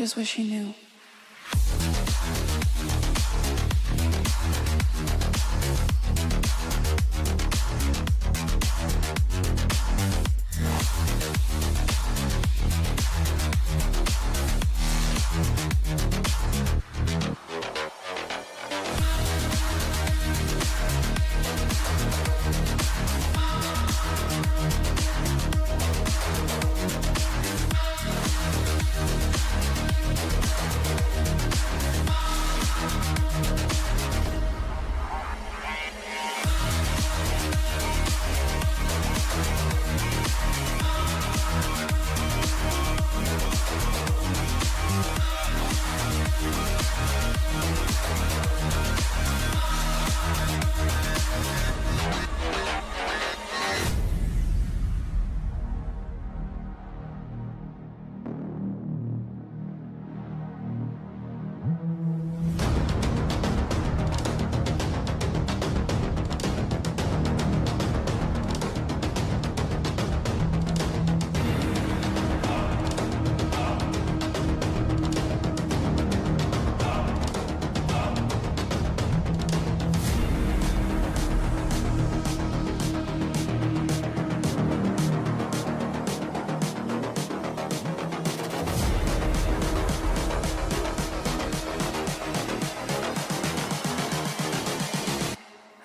just wish he knew.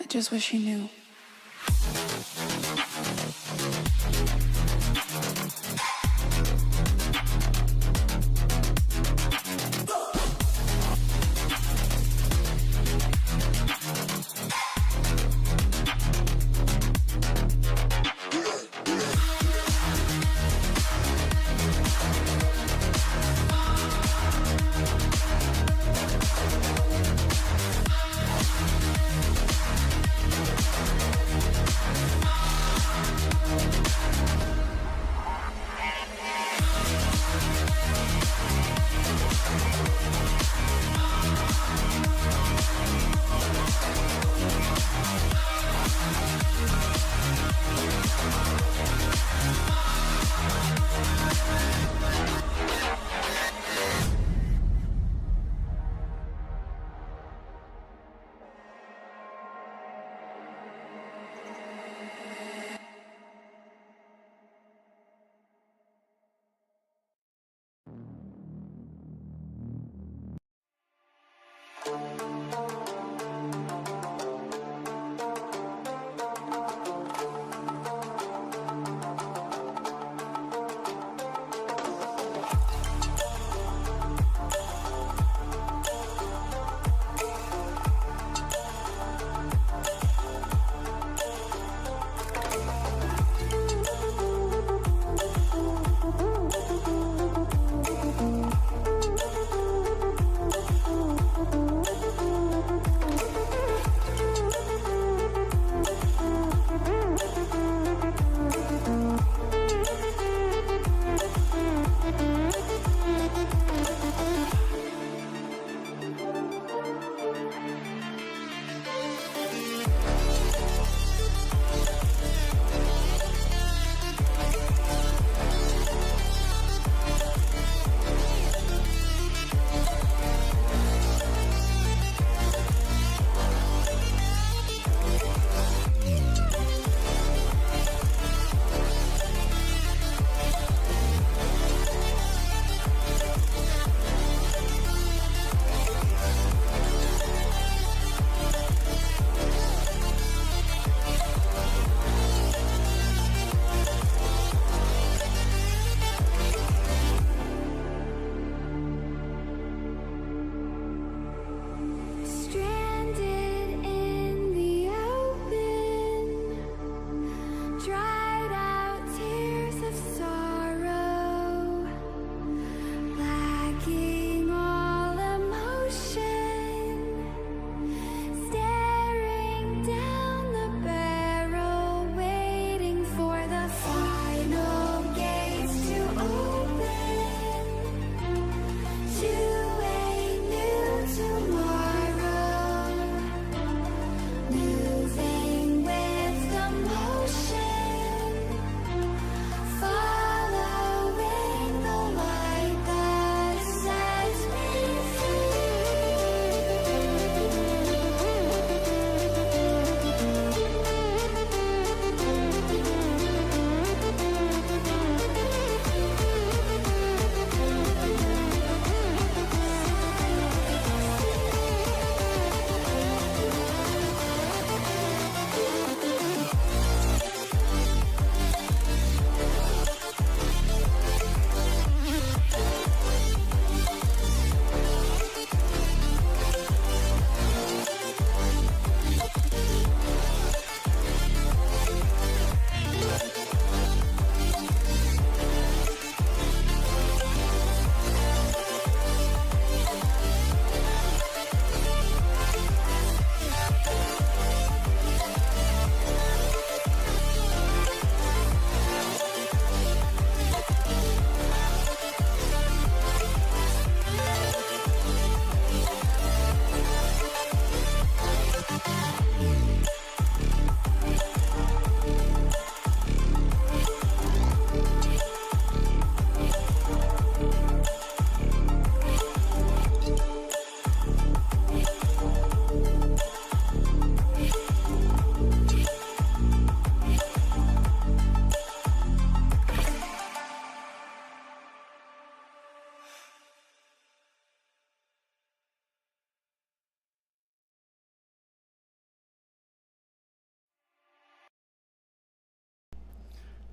I just wish he knew.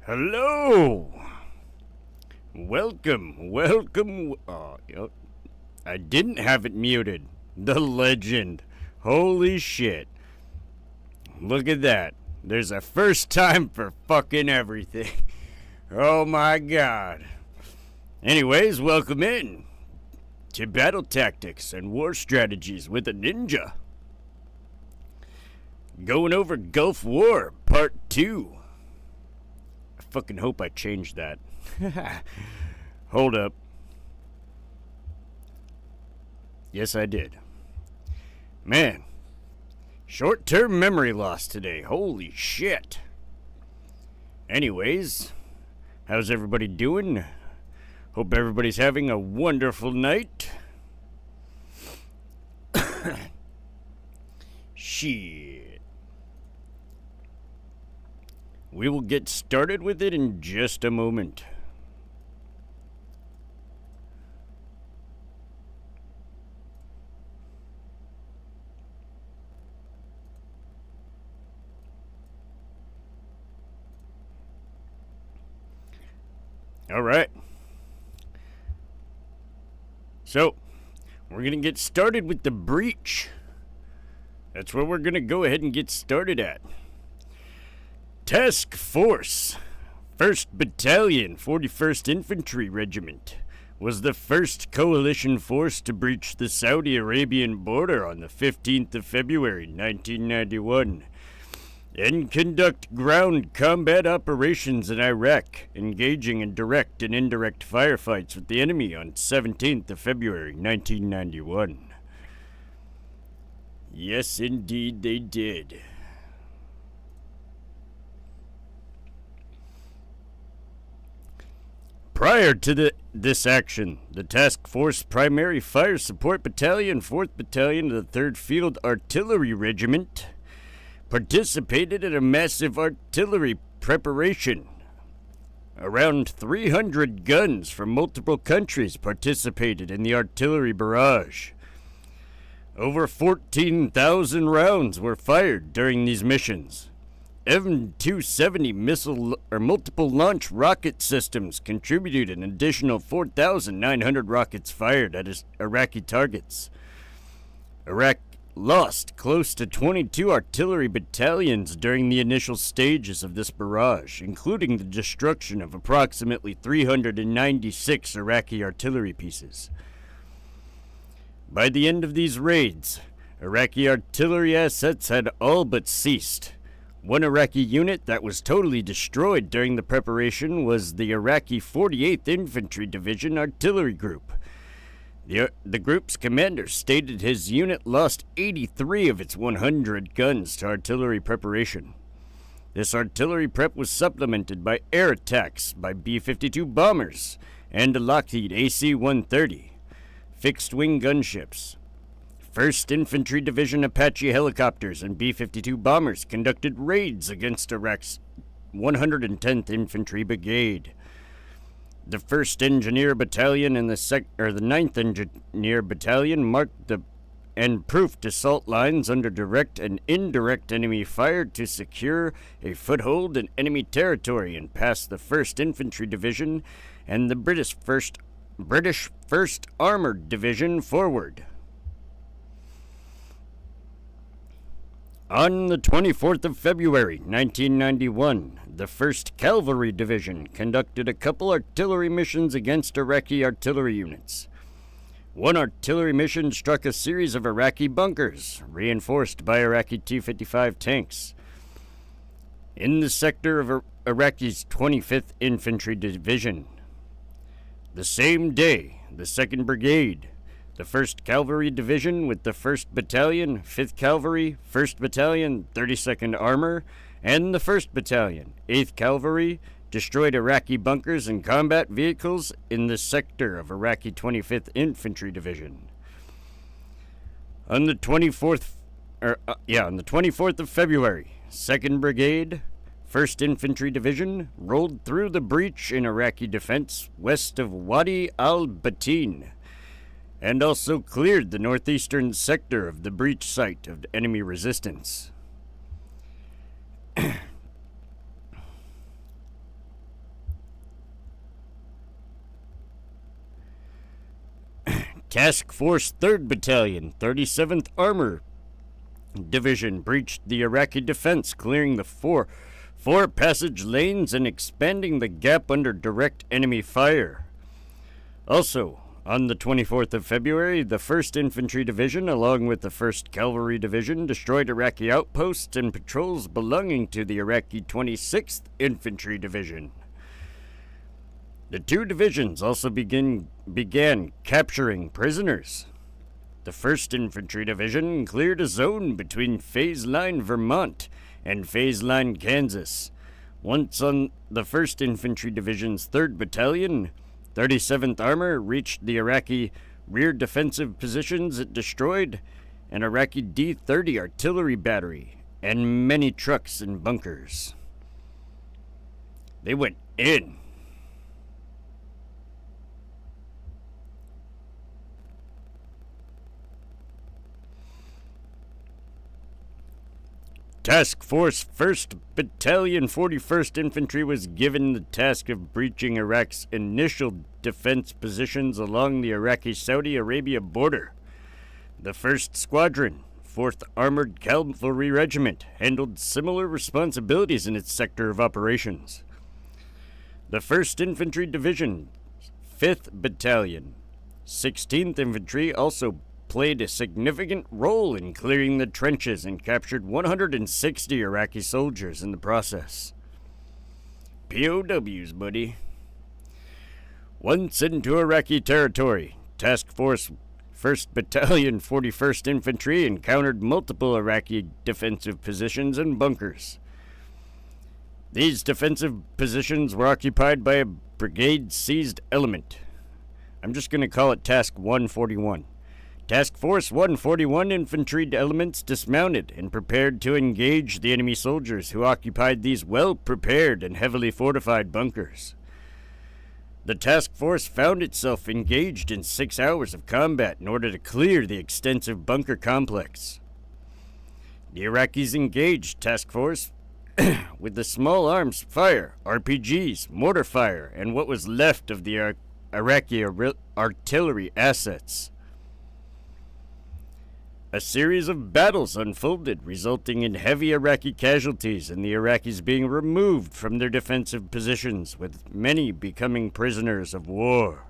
Hello! Welcome. Oh, yep. I didn't have it muted. The legend. Holy shit. Look at that. There's a first time for fucking everything. Oh my god. Anyways, welcome in to Battle Tactics and War Strategies with a Ninja. Going over Gulf War, Part 2. I fucking hope I changed that. Hold up. Yes, I did. Man, short-term memory loss today. Holy shit. Anyways, how's everybody doing? Hope everybody's having a wonderful night. Shit. We will get started with it in just a moment. All right. So, we're going to get started with the breach. That's where we're going to go ahead and get started at. Task Force, 1st Battalion, 41st Infantry Regiment, was the first coalition force to breach the Saudi Arabian border on the 15th of February, 1991, and conduct ground combat operations in Iraq, engaging in direct and indirect firefights with the enemy on 17th of February, 1991. Yes, indeed they did. Prior to this action, the Task Force Primary Fire Support Battalion, 4th Battalion of the 3rd Field Artillery Regiment, participated in a massive artillery preparation. Around 300 guns from multiple countries participated in the artillery barrage. Over 14,000 rounds were fired during these missions. M270 missile or multiple launch rocket systems contributed an additional 4,900 rockets fired at Iraqi targets. Iraq lost close to 22 artillery battalions during the initial stages of this barrage, including the destruction of approximately 396 Iraqi artillery pieces. By the end of these raids, Iraqi artillery assets had all but ceased. One Iraqi unit that was totally destroyed during the preparation was the Iraqi 48th Infantry Division Artillery Group. The group's commander stated his unit lost 83 of its 100 guns to artillery preparation. This artillery prep was supplemented by air attacks by B-52 bombers and Lockheed AC-130, fixed-wing gunships. 1st Infantry Division Apache helicopters and B-52 bombers conducted raids against Iraq's 110th Infantry Brigade. The 1st Engineer Battalion and the 9th Engineer Battalion marked and proofed assault lines under direct and indirect enemy fire to secure a foothold in enemy territory and pass the 1st Infantry Division and the British 1st Armored Division forward. On the 24th of February, 1991, the 1st Cavalry Division conducted a couple artillery missions against Iraqi artillery units. One artillery mission struck a series of Iraqi bunkers, reinforced by Iraqi T-55 tanks. In the sector of Iraqi's 25th Infantry Division. The same day, the 2nd Brigade, the 1st Cavalry Division with the 1st Battalion, 5th Cavalry, 1st Battalion, 32nd Armor, and the 1st Battalion, 8th Cavalry, destroyed Iraqi bunkers and combat vehicles in the sector of Iraqi 25th Infantry Division. On the 24th of February, 2nd Brigade, 1st Infantry Division rolled through the breach in Iraqi defense west of Wadi al-Batin, and also cleared the northeastern sector of the breach site of enemy resistance. Task Force 3rd Battalion, 37th Armor Division breached the Iraqi defense, clearing the four passage lanes and expanding the gap under direct enemy fire. Also, on the 24th of February, the 1st Infantry Division, along with the 1st Cavalry Division, destroyed Iraqi outposts and patrols belonging to the Iraqi 26th Infantry Division. The two divisions also began capturing prisoners. The 1st Infantry Division cleared a zone between Phase Line, Vermont, and Phase Line, Kansas. Once on the 1st Infantry Division's 3rd Battalion, 37th Armor reached the Iraqi rear defensive positions, it destroyed an Iraqi D-30 artillery battery and many trucks and bunkers. They went in. Task Force 1st Battalion 41st Infantry was given the task of breaching Iraq's initial defense positions along the Iraqi-Saudi Arabia border. The 1st Squadron, 4th Armored Cavalry Regiment, handled similar responsibilities in its sector of operations. The 1st Infantry Division, 5th Battalion, 16th Infantry also played a significant role in clearing the trenches and captured 160 Iraqi soldiers in the process. POWs, buddy. Once into Iraqi territory, Task Force 1st Battalion 41st Infantry encountered multiple Iraqi defensive positions and bunkers. These defensive positions were occupied by a brigade-seized element. I'm just going to call it Task 141. Task Force 141 infantry elements dismounted and prepared to engage the enemy soldiers who occupied these well-prepared and heavily fortified bunkers. The task force found itself engaged in 6 hours of combat in order to clear the extensive bunker complex. The Iraqis engaged task force with the small arms fire, RPGs, mortar fire, and what was left of the Iraqi artillery assets. A series of battles unfolded, resulting in heavy Iraqi casualties and the Iraqis being removed from their defensive positions, with many becoming prisoners of war.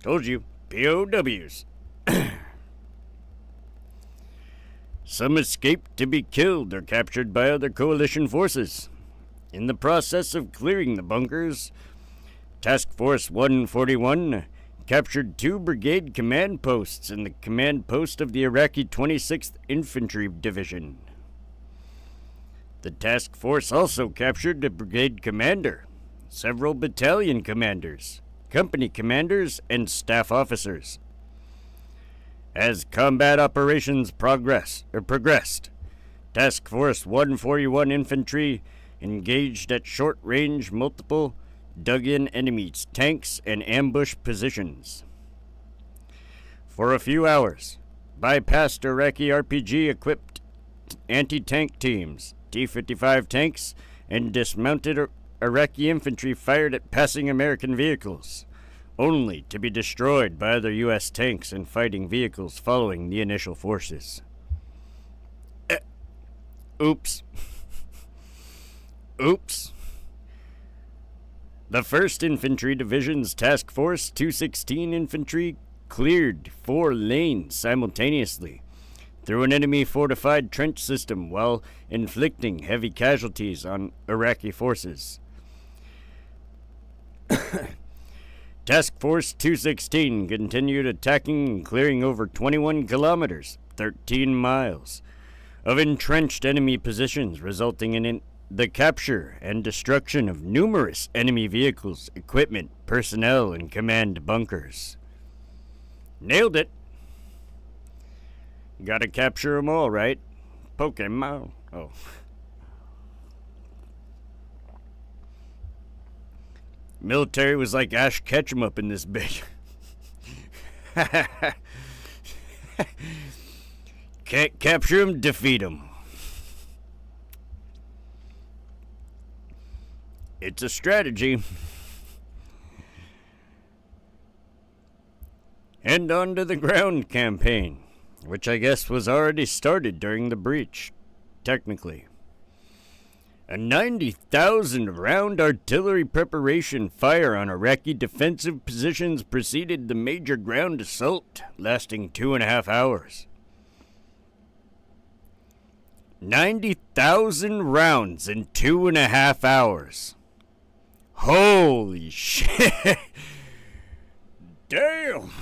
Told you, POWs. Some escaped to be killed or captured by other coalition forces. In the process of clearing the bunkers, Task Force 141 captured 2 brigade command posts and the command post of the Iraqi 26th Infantry Division. The task force also captured a brigade commander, several battalion commanders, company commanders, and staff officers. As combat operations progressed, Task Force 141 Infantry engaged at short range multiple dug-in enemies, tanks, and ambush positions. For a few hours, bypassed Iraqi RPG-equipped anti-tank teams, T-55 tanks, and dismounted Iraqi infantry fired at passing American vehicles, only to be destroyed by other U.S. tanks and fighting vehicles following the initial forces. Oops. Oops. The 1st Infantry Division's Task Force 216 Infantry cleared 4 lanes simultaneously through an enemy fortified trench system while inflicting heavy casualties on Iraqi forces. Task Force 216 continued attacking and clearing over 21 kilometers, 13 miles, of entrenched enemy positions, resulting in the capture and destruction of numerous enemy vehicles, equipment, personnel, and command bunkers. Nailed it. Gotta capture 'em all, right? Pokemon. Oh. Military was like Ash Ketchum up in this bitch. Can't capture 'em, defeat 'em. It's a strategy. And on to the ground campaign, which I guess was already started during the breach, technically. A 90,000-round artillery preparation fire on Iraqi defensive positions preceded the major ground assault, lasting 2.5 hours. 90,000 rounds in 2.5 hours. Holy shit! Damn!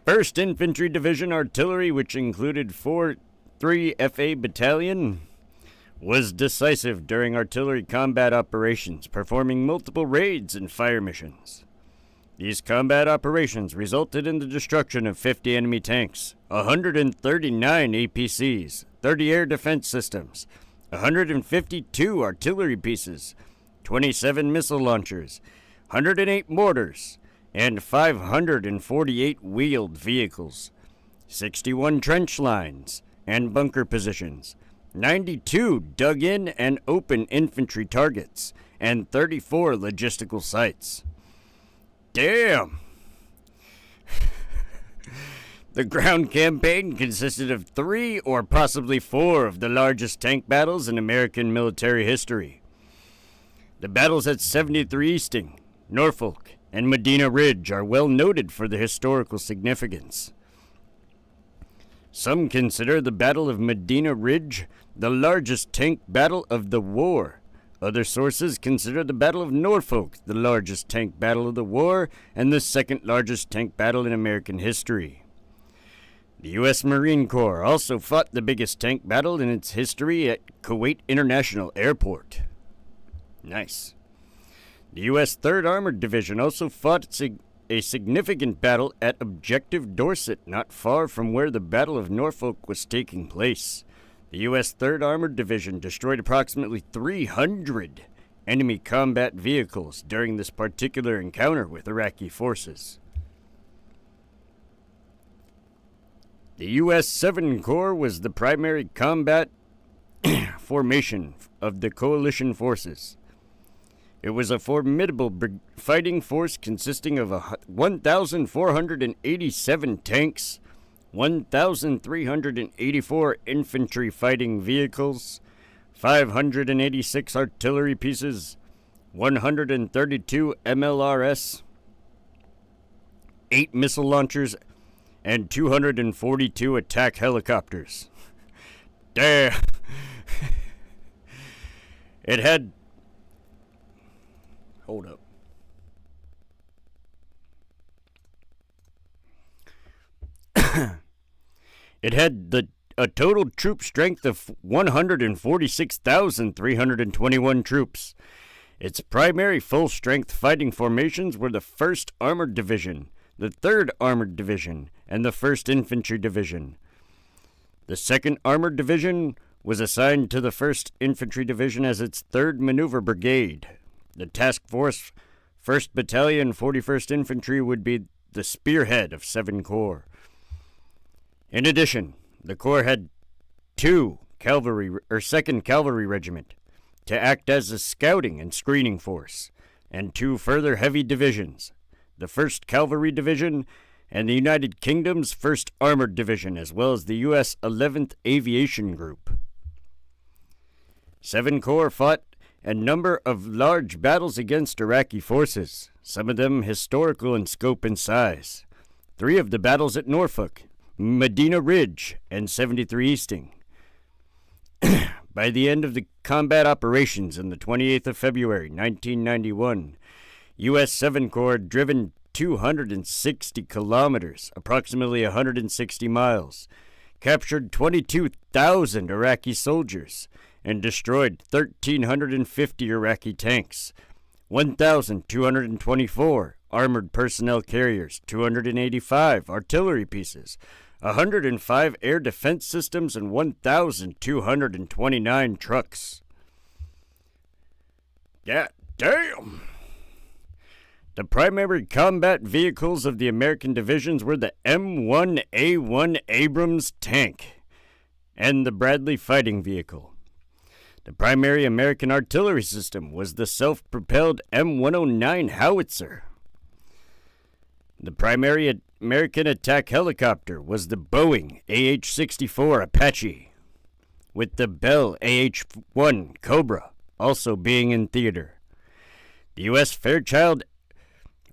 1st Infantry Division Artillery, which included 3 FA Battalion, was decisive during artillery combat operations, performing multiple raids and fire missions. These combat operations resulted in the destruction of 50 enemy tanks, 139 APCs, 30 air defense systems, 152 artillery pieces, 27 missile launchers, 108 mortars, and 548 wheeled vehicles, 61 trench lines and bunker positions, 92 dug-in and open infantry targets, and 34 logistical sites. Damn! The ground campaign consisted of 3 or possibly 4 of the largest tank battles in American military history. The battles at 73 Easting, Norfolk, and Medina Ridge are well noted for their historical significance. Some consider the Battle of Medina Ridge the largest tank battle of the war. Other sources consider the Battle of Norfolk the largest tank battle of the war and the second largest tank battle in American history. The U.S. Marine Corps also fought the biggest tank battle in its history at Kuwait International Airport. Nice. The U.S. 3rd Armored Division also fought a significant battle at Objective Dorset, not far from where the Battle of Norfolk was taking place. The U.S. 3rd Armored Division destroyed approximately 300 enemy combat vehicles during this particular encounter with Iraqi forces. The U.S. 7 Corps was the primary combat formation of the coalition forces. It was a formidable fighting force consisting of 1,487 tanks, 1,384 infantry fighting vehicles, 586 artillery pieces, 132 MLRS, 8 missile launchers, and 242 attack helicopters. Damn! It had... Hold up. It had a total troop strength of 146,321 troops. Its primary full-strength fighting formations were the 1st Armored Division, the 3rd Armored Division, and the 1st Infantry Division. The 2nd Armored Division was assigned to the 1st Infantry Division as its 3rd Maneuver Brigade. The Task Force 1st Battalion, 41st Infantry would be the spearhead of 7 Corps. In addition, the Corps had 2nd Cavalry Regiment to act as a scouting and screening force, and 2 further heavy divisions, the 1st Cavalry Division and the United Kingdom's 1st Armored Division, as well as the U.S. 11th Aviation Group. 7 Corps fought a number of large battles against Iraqi forces, some of them historical in scope and size. 3 of the battles at Norfolk, Medina Ridge, and 73 Easting. By the end of the combat operations on the 28th of February, 1991, U.S. 7 Corps had driven 260 kilometers, approximately 160 miles, captured 22,000 Iraqi soldiers, and destroyed 1,350 Iraqi tanks, 1,224 armored personnel carriers, 285 artillery pieces, 105 air defense systems, and 1,229 trucks. God damn! The primary combat vehicles of the American divisions were the M1A1 Abrams tank and the Bradley fighting vehicle. The primary American artillery system was the self-propelled M109 howitzer. The primary American attack helicopter was the Boeing AH-64 Apache, with the Bell AH-1 Cobra also being in theater. The U.S. Fairchild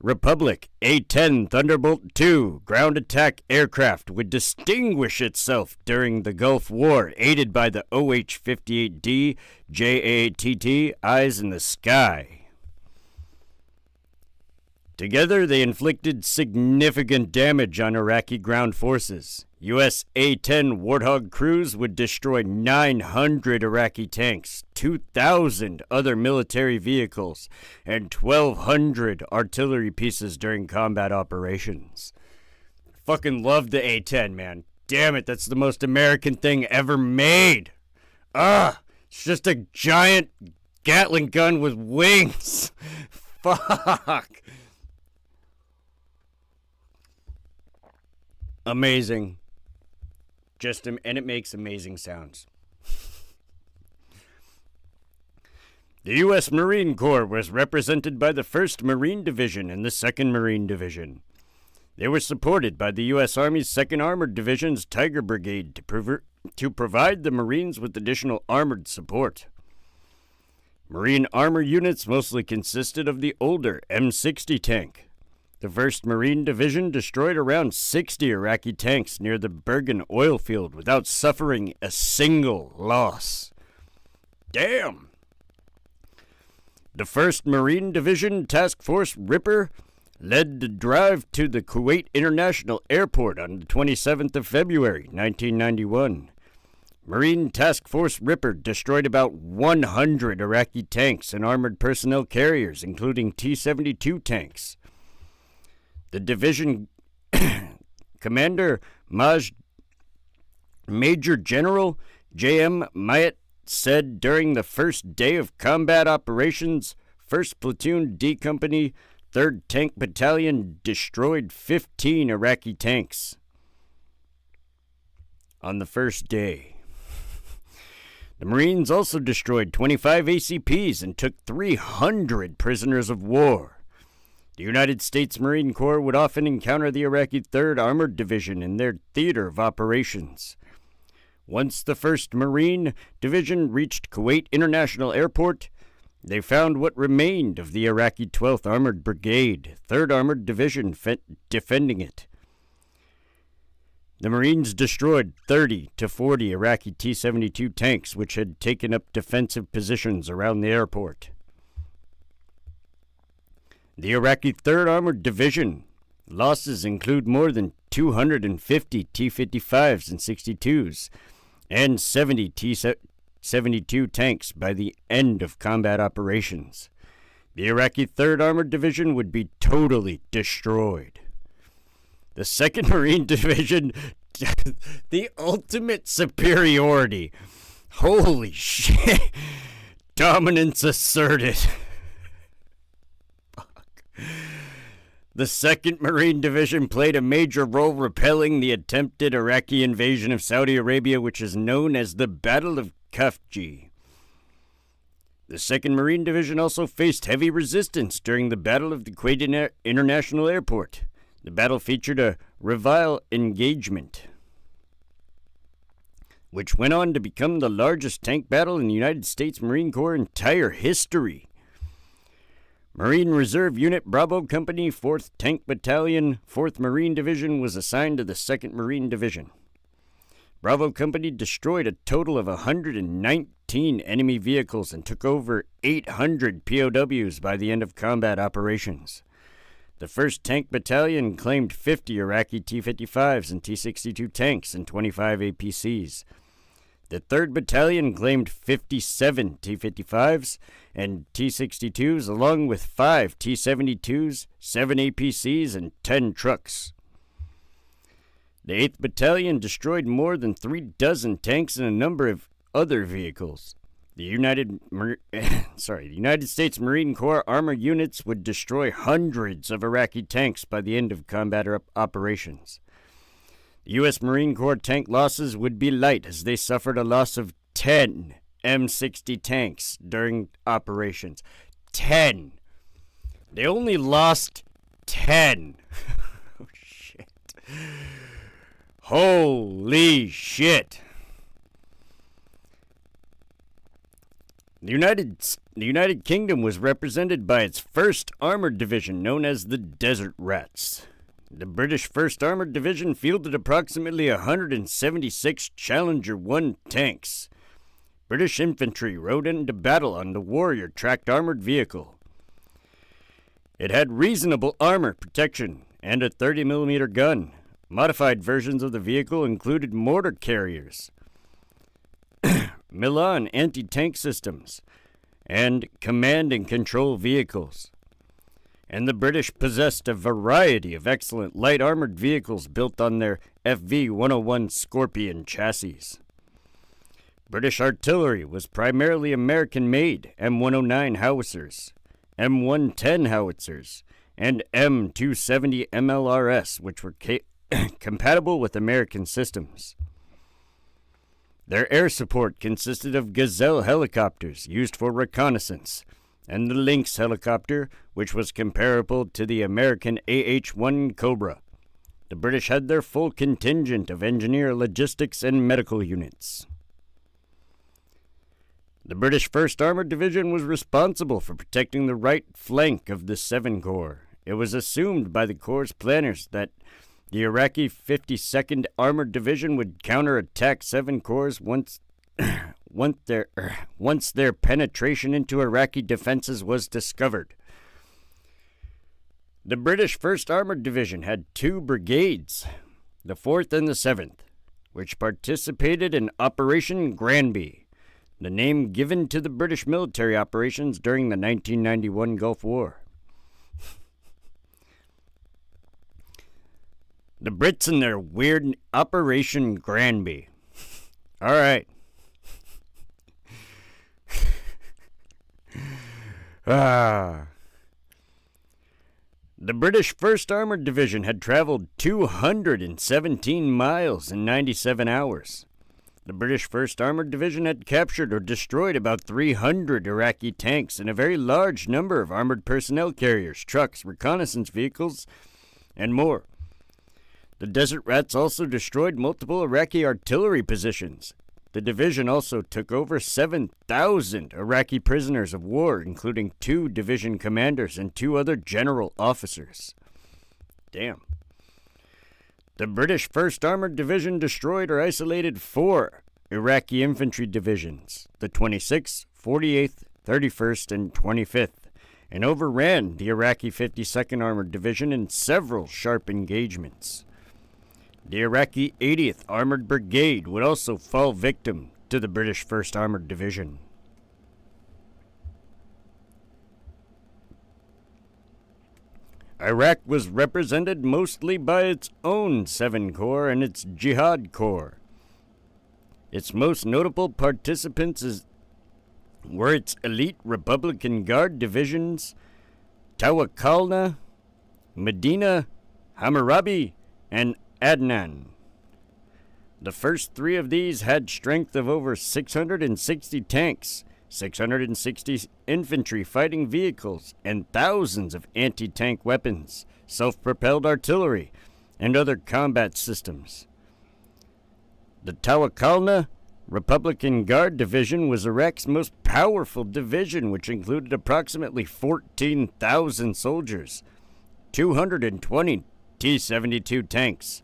Republic A-10 Thunderbolt II ground attack aircraft would distinguish itself during the Gulf War, aided by the OH-58D JATT Eyes in the Sky. Together, they inflicted significant damage on Iraqi ground forces. U.S. A-10 Warthog crews would destroy 900 Iraqi tanks, 2,000 other military vehicles, and 1,200 artillery pieces during combat operations. Fucking love the A-10, man. Damn it, that's the most American thing ever made. It's just a giant Gatling gun with wings. Fuck. Amazing. And it makes amazing sounds. The U.S. Marine Corps was represented by the 1st Marine Division and the 2nd Marine Division. They were supported by the U.S. Army's 2nd Armored Division's Tiger Brigade to provide the Marines with additional armored support. Marine armor units mostly consisted of the older M60 tank. The 1st Marine Division destroyed around 60 Iraqi tanks near the Bergen oil field without suffering a single loss. Damn! The 1st Marine Division Task Force Ripper led the drive to the Kuwait International Airport on the 27th of February, 1991. Marine Task Force Ripper destroyed about 100 Iraqi tanks and armored personnel carriers, including T-72 tanks. The division commander, Major General J.M. Myatt, said during the first day of combat operations, 1st Platoon D Company, 3rd Tank Battalion destroyed 15 Iraqi tanks on the first day. The Marines also destroyed 25 ACPs and took 300 prisoners of war. The United States Marine Corps would often encounter the Iraqi 3rd Armored Division in their theater of operations. Once the 1st Marine Division reached Kuwait International Airport, they found what remained of the Iraqi 12th Armored Brigade, 3rd Armored Division, defending it. The Marines destroyed 30 to 40 Iraqi T-72 tanks, which had taken up defensive positions around the airport. The Iraqi 3rd Armored Division losses include more than 250 T-55s and 62s and 70 T-72 tanks by the end of combat operations. The Iraqi 3rd Armored Division would be totally destroyed. The 2nd Marine Division, the ultimate superiority. Holy shit. Dominance asserted. The 2nd Marine Division played a major role repelling the attempted Iraqi invasion of Saudi Arabia, which is known as the Battle of Khafji. The 2nd Marine Division also faced heavy resistance during the Battle of the Kuwait International Airport. The battle featured a revival engagement, which went on to become the largest tank battle in the United States Marine Corps' entire history. Marine Reserve Unit Bravo Company, 4th Tank Battalion, 4th Marine Division was assigned to the 2nd Marine Division. Bravo Company destroyed a total of 119 enemy vehicles and took over 800 POWs by the end of combat operations. The 1st Tank Battalion claimed 50 Iraqi T-55s and T-62 tanks and 25 APCs. The 3rd Battalion claimed 57 T-55s and T-62s, along with 5 T-72s, 7 APCs, and 10 trucks. The 8th Battalion destroyed more than 36 tanks and a number of other vehicles. The United States Marine Corps armor units would destroy hundreds of Iraqi tanks by the end of combat operations. The U.S. Marine Corps tank losses would be light, as they suffered a loss of 10 M60 tanks during operations. 10! They only lost 10! Holy shit. The United Kingdom was represented by its 1st Armored Division, known as the Desert Rats. The British 1st Armored Division fielded approximately 176 Challenger 1 tanks. British infantry rode into battle on the Warrior tracked armored vehicle. It had reasonable armor protection and a 30mm gun. Modified versions of the vehicle included mortar carriers, Milan anti-tank systems, and command and control vehicles. And the British possessed a variety of excellent light armored vehicles built on their FV-101 Scorpion chassis. British artillery was primarily American-made M109 howitzers, M110 howitzers, and M270 MLRS, which were compatible with American systems. Their air support consisted of Gazelle helicopters used for reconnaissance, and the Lynx helicopter, which was comparable to the American AH-1 Cobra. The British had their full contingent of engineer, logistics, and medical units. The British 1st Armored Division was responsible for protecting the right flank of the 7 Corps. It was assumed by the Corps' planners that the Iraqi 52nd Armored Division would counterattack 7 Corps once their penetration into Iraqi defenses was discovered. The British 1st Armored Division had 2 brigades, the 4th and the 7th, which participated in Operation Granby, the name given to the British military operations during the 1991 Gulf War. The Brits and their weird Operation Granby. All right. The British 1st Armored Division had traveled 217 miles in 97 hours. The British 1st Armored Division had captured or destroyed about 300 Iraqi tanks and a very large number of armored personnel carriers, trucks, reconnaissance vehicles, and more. The Desert Rats also destroyed multiple Iraqi artillery positions. The division also took over 7,000 Iraqi prisoners of war, including 2 division commanders and 2 other general officers. Damn. The British 1st Armored Division destroyed or isolated 4 Iraqi infantry divisions, the 26th, 48th, 31st, and 25th, and overran the Iraqi 52nd Armored Division in several sharp engagements. The Iraqi 80th Armored Brigade would also fall victim to the British 1st Armored Division. Iraq was represented mostly by its own 7 Corps and its Jihad Corps. Its most notable participants were its elite Republican Guard divisions, Tawakkalna, Medina, Hammurabi, and Adnan. The first 3 of these had strength of over 660 tanks, 660 infantry fighting vehicles, and thousands of anti-tank weapons, self-propelled artillery, and other combat systems. The Tawakkalna Republican Guard Division was Iraq's most powerful division, which included approximately 14,000 soldiers, 220 T-72 tanks,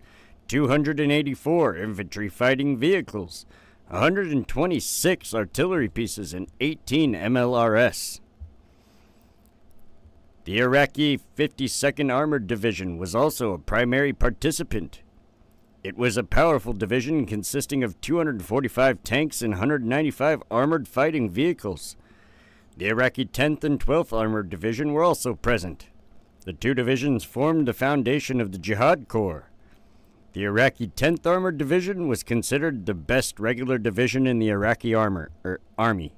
284 infantry fighting vehicles, 126 artillery pieces, and 18 MLRS. The Iraqi 52nd Armored Division was also a primary participant. It was a powerful division consisting of 245 tanks and 195 armored fighting vehicles. The Iraqi 10th and 12th Armored Division were also present. The 2 divisions formed the foundation of the Jihad Corps. The Iraqi 10th Armored Division was considered the best regular division in the Iraqi army.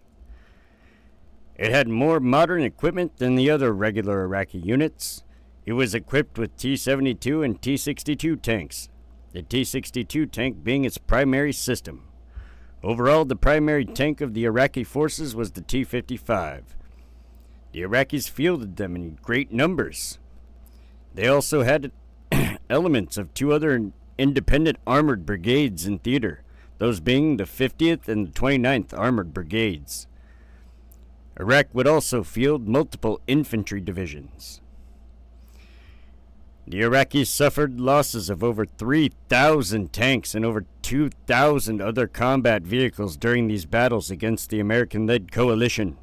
It had more modern equipment than the other regular Iraqi units. It was equipped with T-72 and T-62 tanks, the T-62 tank being its primary system. Overall, the primary tank of the Iraqi forces was the T-55. The Iraqis fielded them in great numbers. They also had elements of two other independent armored brigades in theater, those being the 50th and the 29th Armored Brigades. Iraq would also field multiple infantry divisions. The Iraqis suffered losses of over 3,000 tanks and over 2,000 other combat vehicles during these battles against the American-led coalition.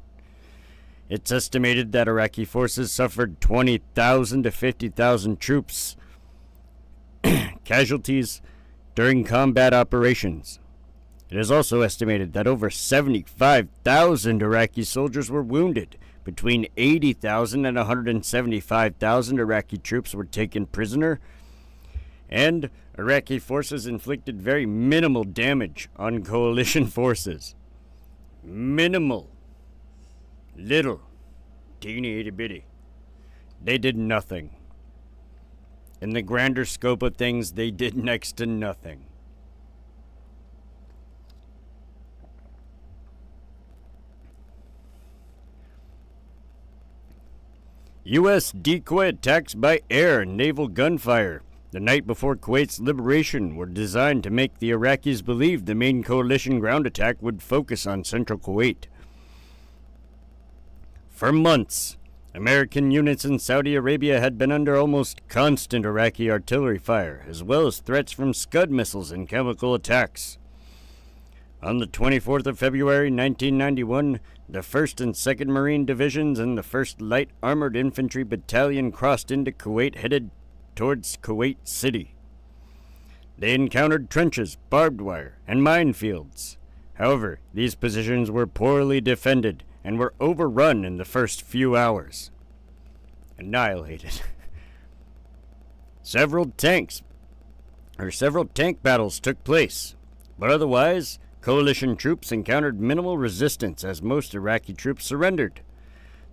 It's estimated that Iraqi forces suffered 20,000 to 50,000 troops casualties during combat operations. It is also estimated that over 75,000 Iraqi soldiers were wounded. Between 80,000 and 175,000 Iraqi troops were taken prisoner, and Iraqi forces inflicted very minimal damage on coalition forces. Minimal. Little. Teeny itty bitty. They did nothing. In the grander scope of things, they did next to nothing. U.S. decoy attacks by air and naval gunfire the night before Kuwait's liberation were designed to make the Iraqis believe the main coalition ground attack would focus on central Kuwait. For months, American units in Saudi Arabia had been under almost constant Iraqi artillery fire, as well as threats from Scud missiles and chemical attacks. On the 24th of February 1991, the 1st and 2nd Marine Divisions and the 1st Light Armored Infantry Battalion crossed into Kuwait, headed towards Kuwait City. They encountered trenches, barbed wire, and minefields. However, these positions were poorly defended and were overrun in the first few hours. Annihilated. Several tank battles took place, but otherwise, coalition troops encountered minimal resistance as most Iraqi troops surrendered.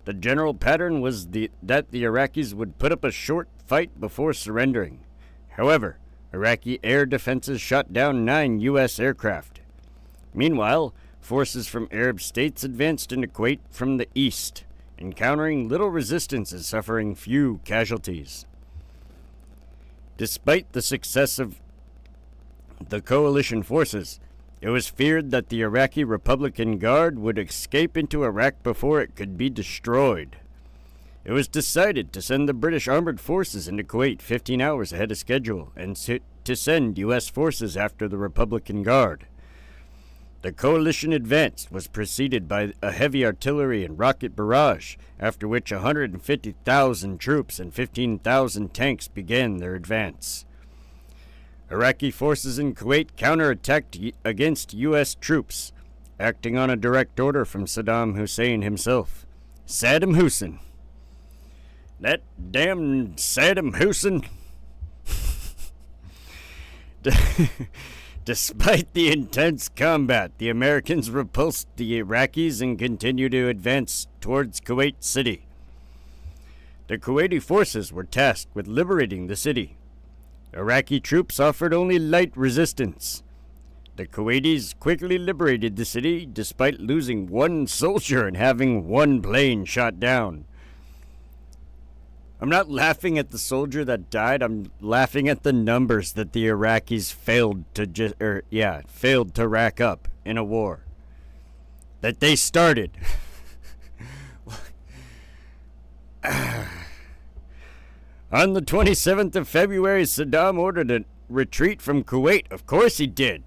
The general pattern was that the Iraqis would put up a short fight before surrendering. However, Iraqi air defenses shot down 9 U.S. aircraft. Meanwhile, forces from Arab states advanced into Kuwait from the east, encountering little resistance and suffering few casualties. Despite the success of the coalition forces, it was feared that the Iraqi Republican Guard would escape into Iraq before it could be destroyed. It was decided to send the British armored forces into Kuwait 15 hours ahead of schedule and to send U.S. forces after the Republican Guard. The coalition advance was preceded by a heavy artillery and rocket barrage, after which 150,000 troops and 15,000 tanks began their advance. Iraqi forces in Kuwait counterattacked against U.S. troops, acting on a direct order from Saddam Hussein himself. Saddam Hussein. That damn Saddam Hussein. Despite the intense combat, the Americans repulsed the Iraqis and continued to advance towards Kuwait City. The Kuwaiti forces were tasked with liberating the city. Iraqi troops offered only light resistance. The Kuwaitis quickly liberated the city despite losing 1 soldier and having 1 plane shot down. I'm not laughing at the soldier that died. I'm laughing at the numbers that the Iraqis failed to rack up in a war that they started. On the 27th of February, Saddam ordered a retreat from Kuwait. Of course he did.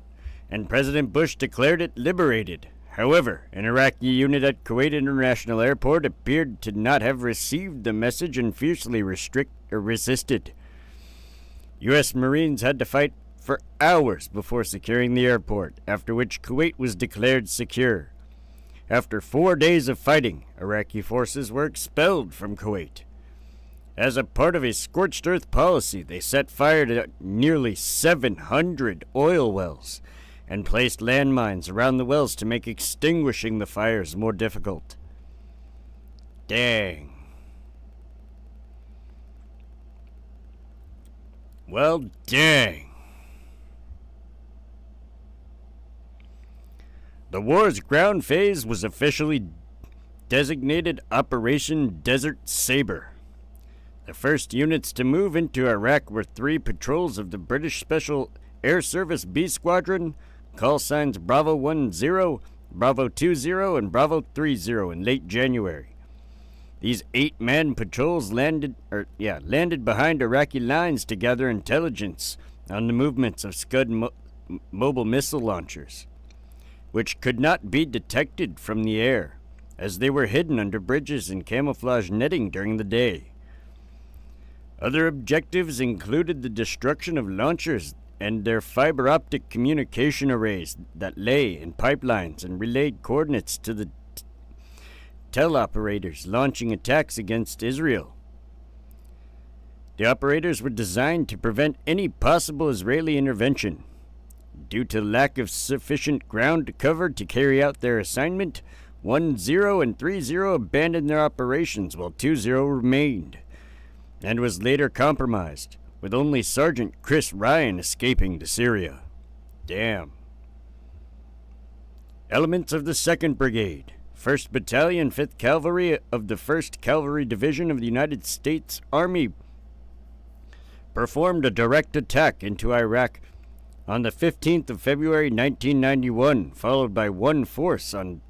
And President Bush declared it liberated. However, an Iraqi unit at Kuwait International Airport appeared to not have received the message and fiercely resisted. U.S. Marines had to fight for hours before securing the airport, after which Kuwait was declared secure. After 4 days of fighting, Iraqi forces were expelled from Kuwait. As a part of a scorched earth policy, they set fire to nearly 700 oil wells and placed landmines around the wells to make extinguishing the fires more difficult. Dang. Well, dang. The war's ground phase was officially designated Operation Desert Saber. The first units to move into Iraq were 3 patrols of the British Special Air Service B Squadron, call signs Bravo 10, Bravo 20, and Bravo 30 in late January. These 8-man patrols landed behind Iraqi lines to gather intelligence on the movements of Scud mobile missile launchers, which could not be detected from the air, as they were hidden under bridges and camouflage netting during the day. Other objectives included the destruction of launchers and their fiber optic communication arrays that lay in pipelines and relayed coordinates to the teleoperators launching attacks against Israel. The operators were designed to prevent any possible Israeli intervention. Due to lack of sufficient ground cover to carry out their assignment, 10 and 30 abandoned their operations while 20 remained, and was later compromised, with only Sergeant Chris Ryan escaping to Syria. Damn. Elements of the 2nd Brigade, 1st Battalion, 5th Cavalry of the 1st Cavalry Division of the United States Army performed a direct attack into Iraq on the 15th of February 1991, followed by one in force on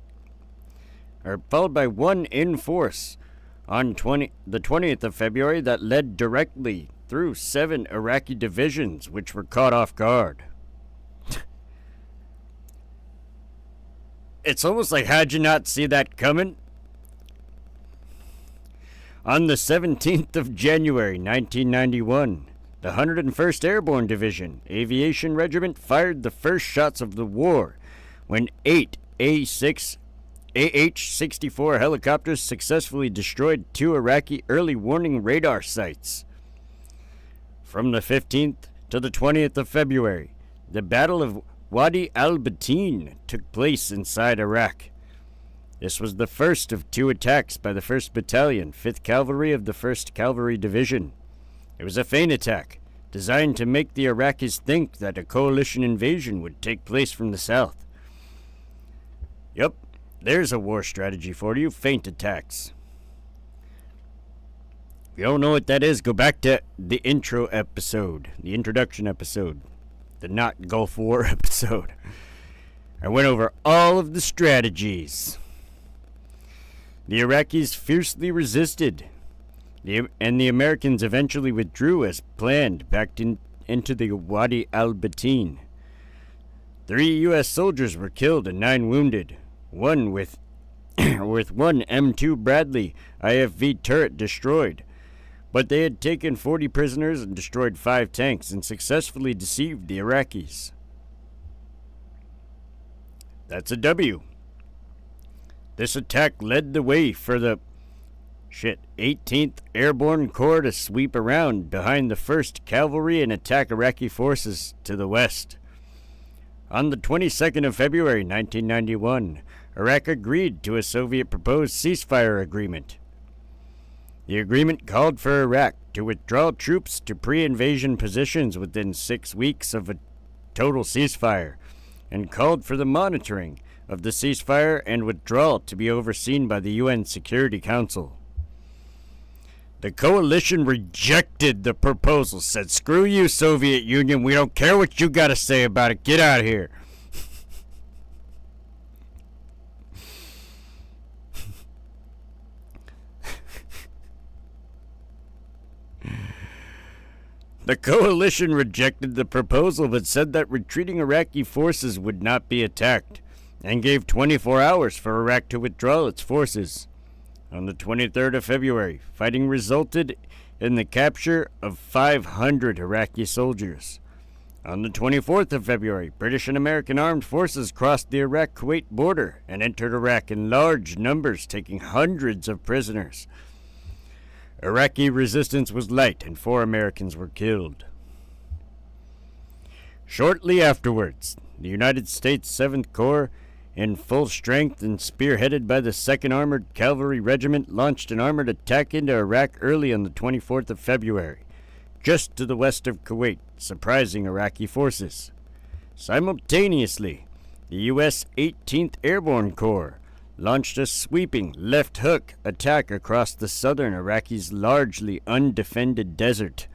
the 20th of February that led directly through 7 Iraqi divisions, which were caught off guard. It's almost like, how'd you not see that coming? On the 17th of January 1991, the 101st Airborne Division Aviation Regiment fired the first shots of the war when 8 AH-64 helicopters successfully destroyed 2 Iraqi early warning radar sites. From the 15th to the 20th of February, the Battle of Wadi al-Batin took place inside Iraq. This was the first of 2 attacks by the 1st Battalion, 5th Cavalry of the 1st Cavalry Division. It was a feint attack, designed to make the Iraqis think that a coalition invasion would take place from the south. Yup, there's a war strategy for you, feint attacks. If you don't know what that is, go back to the intro episode, the introduction episode, the not Gulf War episode. I went over all of the strategies. The Iraqis fiercely resisted, and the Americans eventually withdrew as planned back into the Wadi al-Batin. 3 U.S. soldiers were killed and 9 wounded, one with one M2 Bradley IFV turret destroyed. But they had taken 40 prisoners and destroyed 5 tanks and successfully deceived the Iraqis. That's a W. This attack led the way for the 18th Airborne Corps to sweep around behind the 1st Cavalry and attack Iraqi forces to the west. On the 22nd of February 1991, Iraq agreed to a Soviet-proposed ceasefire agreement. The agreement called for Iraq to withdraw troops to pre-invasion positions within 6 weeks of a total ceasefire, and called for the monitoring of the ceasefire and withdrawal to be overseen by the UN Security Council. The coalition rejected the proposal, said, "Screw you, Soviet Union, we don't care what you got to say about it, get out of here." The coalition rejected the proposal but said that retreating Iraqi forces would not be attacked, and gave 24 hours for Iraq to withdraw its forces. On the 23rd of February, fighting resulted in the capture of 500 Iraqi soldiers. On the 24th of February, British and American armed forces crossed the Iraq-Kuwait border and entered Iraq in large numbers, taking hundreds of prisoners. Iraqi resistance was light, and 4 Americans were killed. Shortly afterwards, the United States 7th Corps, in full strength and spearheaded by the 2nd Armored Cavalry Regiment, launched an armored attack into Iraq early on the 24th of February, just to the west of Kuwait, surprising Iraqi forces. Simultaneously, the U.S. 18th Airborne Corps launched a sweeping left hook attack across the southern Iraqi's largely undefended desert,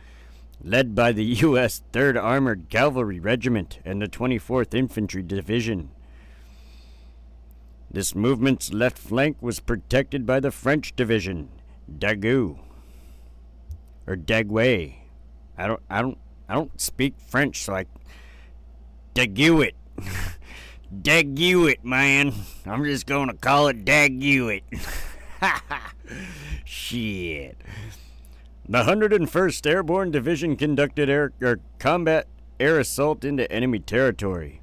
led by the U.S. 3rd Armored Cavalry Regiment and the 24th Infantry Division. This movement's left flank was protected by the French division, Dague, or Dague. I don't speak French, so I Dague it. Dague it, man. I'm just gonna call it Dague it. Shit. The 101st Airborne Division conducted combat air assault into enemy territory.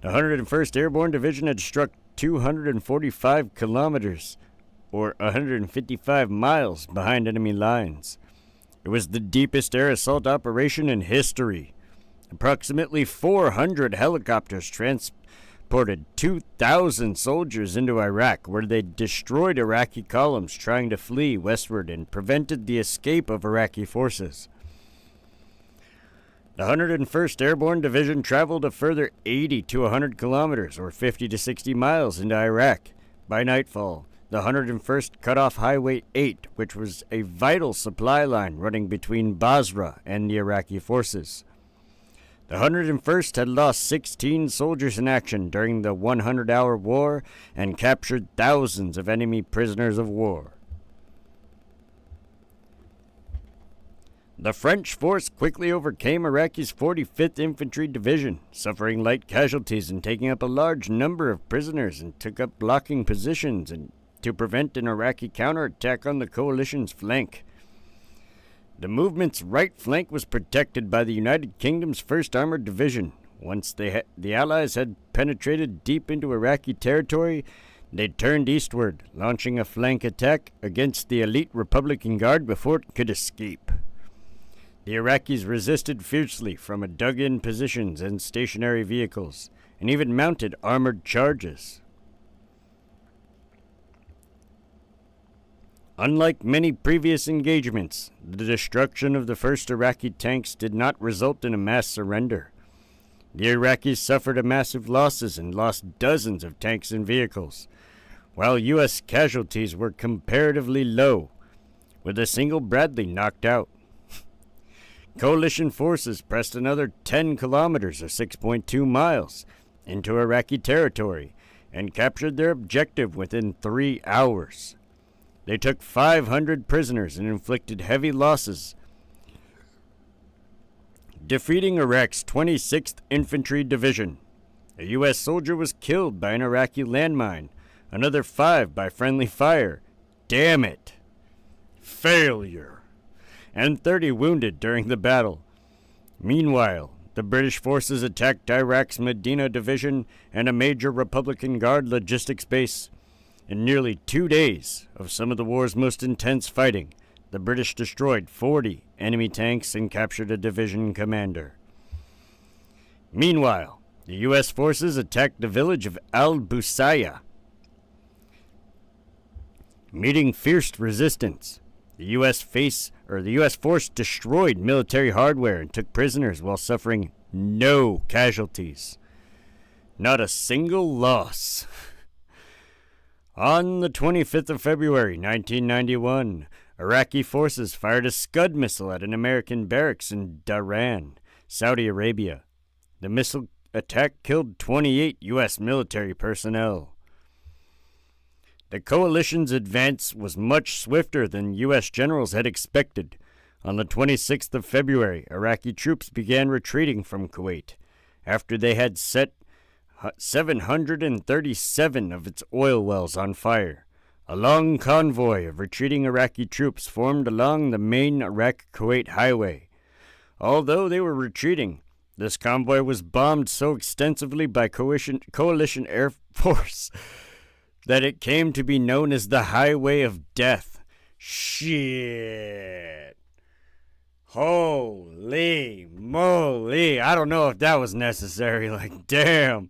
The 101st Airborne Division had struck 245 kilometers, or 155 miles, behind enemy lines. It was the deepest air assault operation in history. Approximately 400 helicopters transported 2,000 soldiers into Iraq, where they destroyed Iraqi columns trying to flee westward and prevented the escape of Iraqi forces. The 101st Airborne Division traveled a further 80 to 100 kilometers, or 50 to 60 miles, into Iraq. By nightfall, the 101st cut off Highway 8, which was a vital supply line running between Basra and the Iraqi forces. The 101st had lost 16 soldiers in action during the 100-hour war and captured thousands of enemy prisoners of war. The French force quickly overcame Iraqi's 45th Infantry Division, suffering light casualties and taking up a large number of prisoners, and took up blocking positions to prevent an Iraqi counterattack on the coalition's flank. The movement's right flank was protected by the United Kingdom's 1st Armored Division. Once the Allies had penetrated deep into Iraqi territory, they turned eastward, launching a flank attack against the elite Republican Guard before it could escape. The Iraqis resisted fiercely from dug-in positions and stationary vehicles, and even mounted armored charges. Unlike many previous engagements, the destruction of the first Iraqi tanks did not result in a mass surrender. The Iraqis suffered massive losses and lost dozens of tanks and vehicles, while U.S. casualties were comparatively low, with a single Bradley knocked out. Coalition forces pressed another 10 kilometers, or 6.2 miles, into Iraqi territory and captured their objective within 3 hours. They took 500 prisoners and inflicted heavy losses, defeating Iraq's 26th Infantry Division. A U.S. soldier was killed by an Iraqi landmine, another 5 by friendly fire. Damn it! Failure! And 30 wounded during the battle. Meanwhile, the British forces attacked Iraq's Medina Division and a major Republican Guard logistics base. In nearly 2 days of some of the war's most intense fighting, the British destroyed 40 enemy tanks and captured a division commander. Meanwhile, the U.S. forces attacked the village of Al-Busaya. Meeting fierce resistance, the U.S. force destroyed military hardware and took prisoners while suffering no casualties. Not a single loss. On the 25th of February, 1991, Iraqi forces fired a Scud missile at an American barracks in Dhahran, Saudi Arabia. The missile attack killed 28 U.S. military personnel. The coalition's advance was much swifter than U.S. generals had expected. On the 26th of February, Iraqi troops began retreating from Kuwait after they had set 737 of its oil wells on fire. A long convoy of retreating Iraqi troops formed along the main Iraq-Kuwait highway. Although they were retreating, this convoy was bombed so extensively by coalition Air Force that it came to be known as the Highway of Death. Shit. Holy moly. I don't know if that was necessary. Like, damn.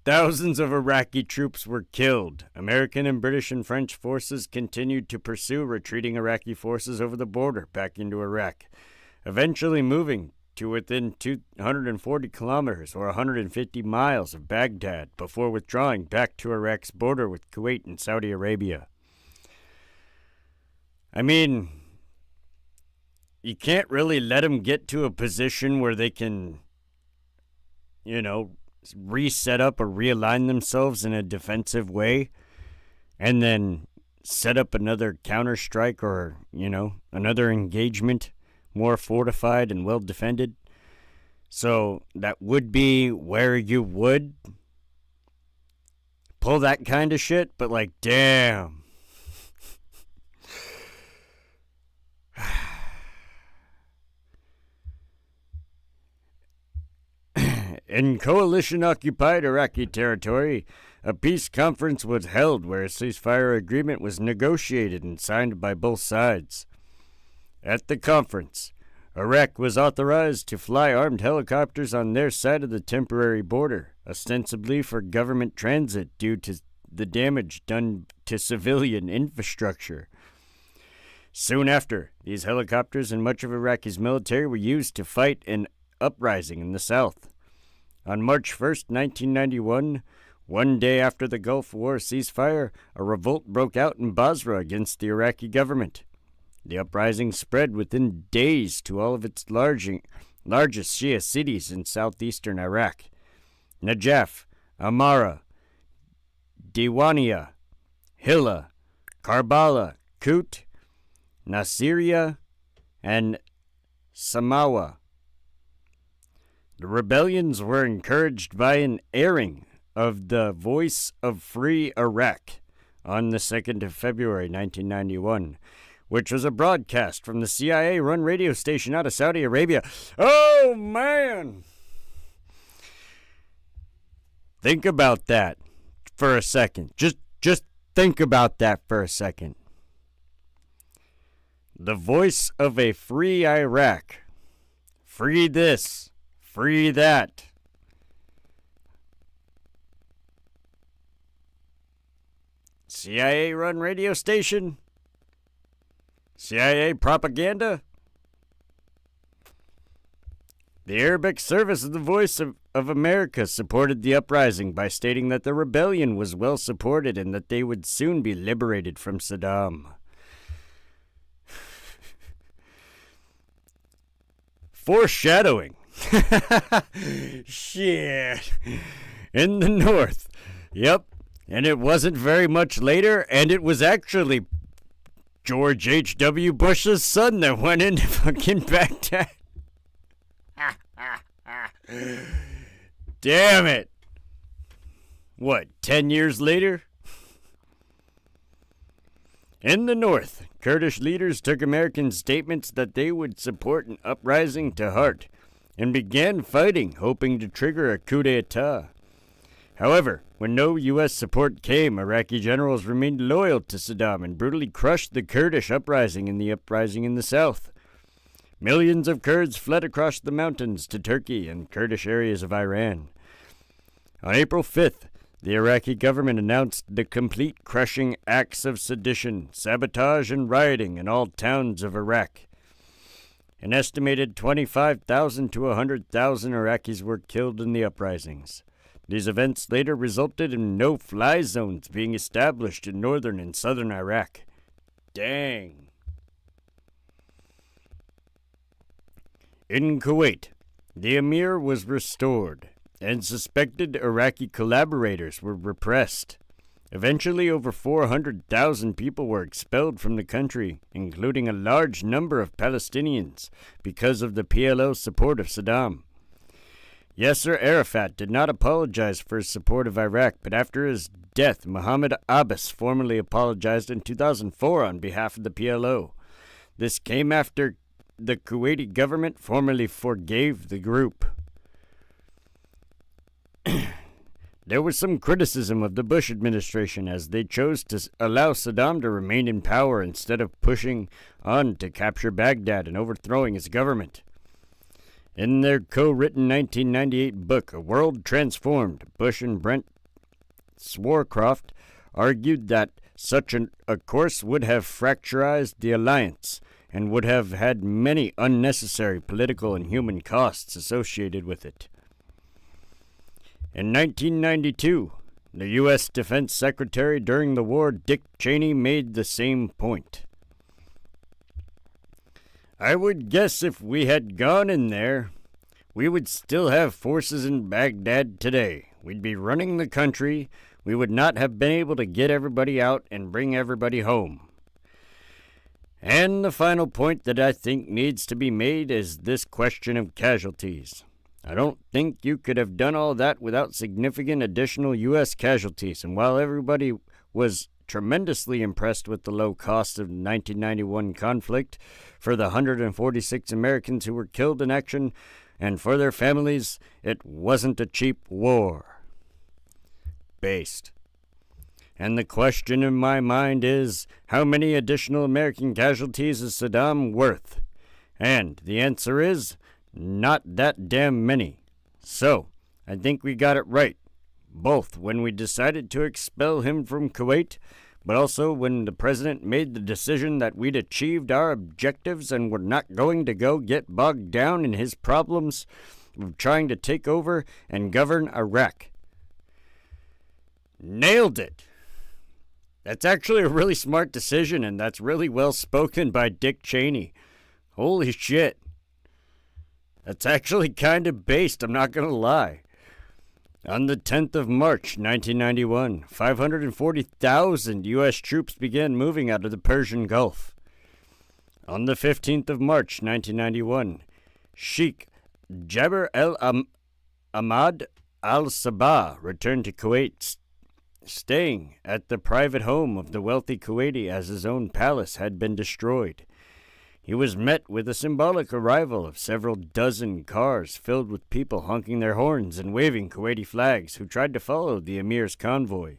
Thousands of Iraqi troops were killed. American and British and French forces continued to pursue retreating Iraqi forces over the border back into Iraq, eventually moving to within 240 kilometers or 150 miles of Baghdad before withdrawing back to Iraq's border with Kuwait and Saudi Arabia. I mean, you can't really let them get to a position where they can, reset up or realign themselves in a defensive way and then set up another counterstrike or, another engagement more fortified and well defended. So that would be where you would pull that kind of shit, but damn. In coalition-occupied Iraqi territory, a peace conference was held where a ceasefire agreement was negotiated and signed by both sides. At the conference, Iraq was authorized to fly armed helicopters on their side of the temporary border, ostensibly for government transit due to the damage done to civilian infrastructure. Soon after, these helicopters and much of Iraqi's military were used to fight an uprising in the south. On March 1st, 1991, one day after the Gulf War ceasefire, a revolt broke out in Basra against the Iraqi government. The uprising spread within days to all of its largest Shia cities in southeastern Iraq: Najaf, Amara, Diwania, Hilla, Karbala, Kut, Nasiriyah, and Samawa. The rebellions were encouraged by an airing of the Voice of Free Iraq on the 2nd of February 1991, which was a broadcast from the CIA-run radio station out of Saudi Arabia. Oh, man! Think about that for a second. Just think about that for a second. The voice of a free Iraq. Free this. Free that. CIA-run radio station? CIA propaganda? The Arabic Service of the Voice of America supported the uprising by stating that the rebellion was well supported and that they would soon be liberated from Saddam. Foreshadowing. Shit. In the north. Yep. And it wasn't very much later, and it was actually George H.W. Bush's son that went into fucking Baghdad. Damn it. What, 10 years later? In the north, Kurdish leaders took American statements that they would support an uprising to heart and began fighting, hoping to trigger a coup d'etat. However, when no U.S. support came, Iraqi generals remained loyal to Saddam and brutally crushed the Kurdish uprising in the south. Millions of Kurds fled across the mountains to Turkey and Kurdish areas of Iran. On April 5th, the Iraqi government announced the complete crushing acts of sedition, sabotage, and rioting in all towns of Iraq. An estimated 25,000 to 100,000 Iraqis were killed in the uprisings. These events later resulted in no-fly zones being established in northern and southern Iraq. Dang. In Kuwait, the emir was restored, and suspected Iraqi collaborators were repressed. Eventually, over 400,000 people were expelled from the country, including a large number of Palestinians, because of the PLO's support of Saddam. Yasser Arafat did not apologize for his support of Iraq, but after his death, Mohammed Abbas formally apologized in 2004 on behalf of the PLO. This came after the Kuwaiti government formally forgave the group. There was some criticism of the Bush administration as they chose to allow Saddam to remain in power instead of pushing on to capture Baghdad and overthrowing his government. In their co-written 1998 book, A World Transformed, Bush and Brent Swarcroft argued that such a course would have fracturized the alliance and would have had many unnecessary political and human costs associated with it. In 1992, the U.S. Defense Secretary during the war, Dick Cheney, made the same point. I would guess if we had gone in there, we would still have forces in Baghdad today. We'd be running the country. We would not have been able to get everybody out and bring everybody home. And the final point that I think needs to be made is this question of casualties. I don't think you could have done all that without significant additional U.S. casualties, and while everybody was tremendously impressed with the low cost of the 1991 conflict for the 146 Americans who were killed in action and for their families, it wasn't a cheap war. Based. And the question in my mind is, how many additional American casualties is Saddam worth? And the answer is, not that damn many. So, I think we got it right, both when we decided to expel him from Kuwait, but also when the president made the decision that we'd achieved our objectives and were not going to go get bogged down in his problems of trying to take over and govern Iraq. Nailed it! That's actually a really smart decision, and that's really well spoken by Dick Cheney. Holy shit. That's actually kind of based, I'm not going to lie. On the 10th of March, 1991, 540,000 U.S. troops began moving out of the Persian Gulf. On the 15th of March, 1991, Sheikh Jabir al-Ahmad al-Sabah returned to Kuwait, staying at the private home of the wealthy Kuwaiti as his own palace had been destroyed. He was met with a symbolic arrival of several dozen cars filled with people honking their horns and waving Kuwaiti flags who tried to follow the emir's convoy.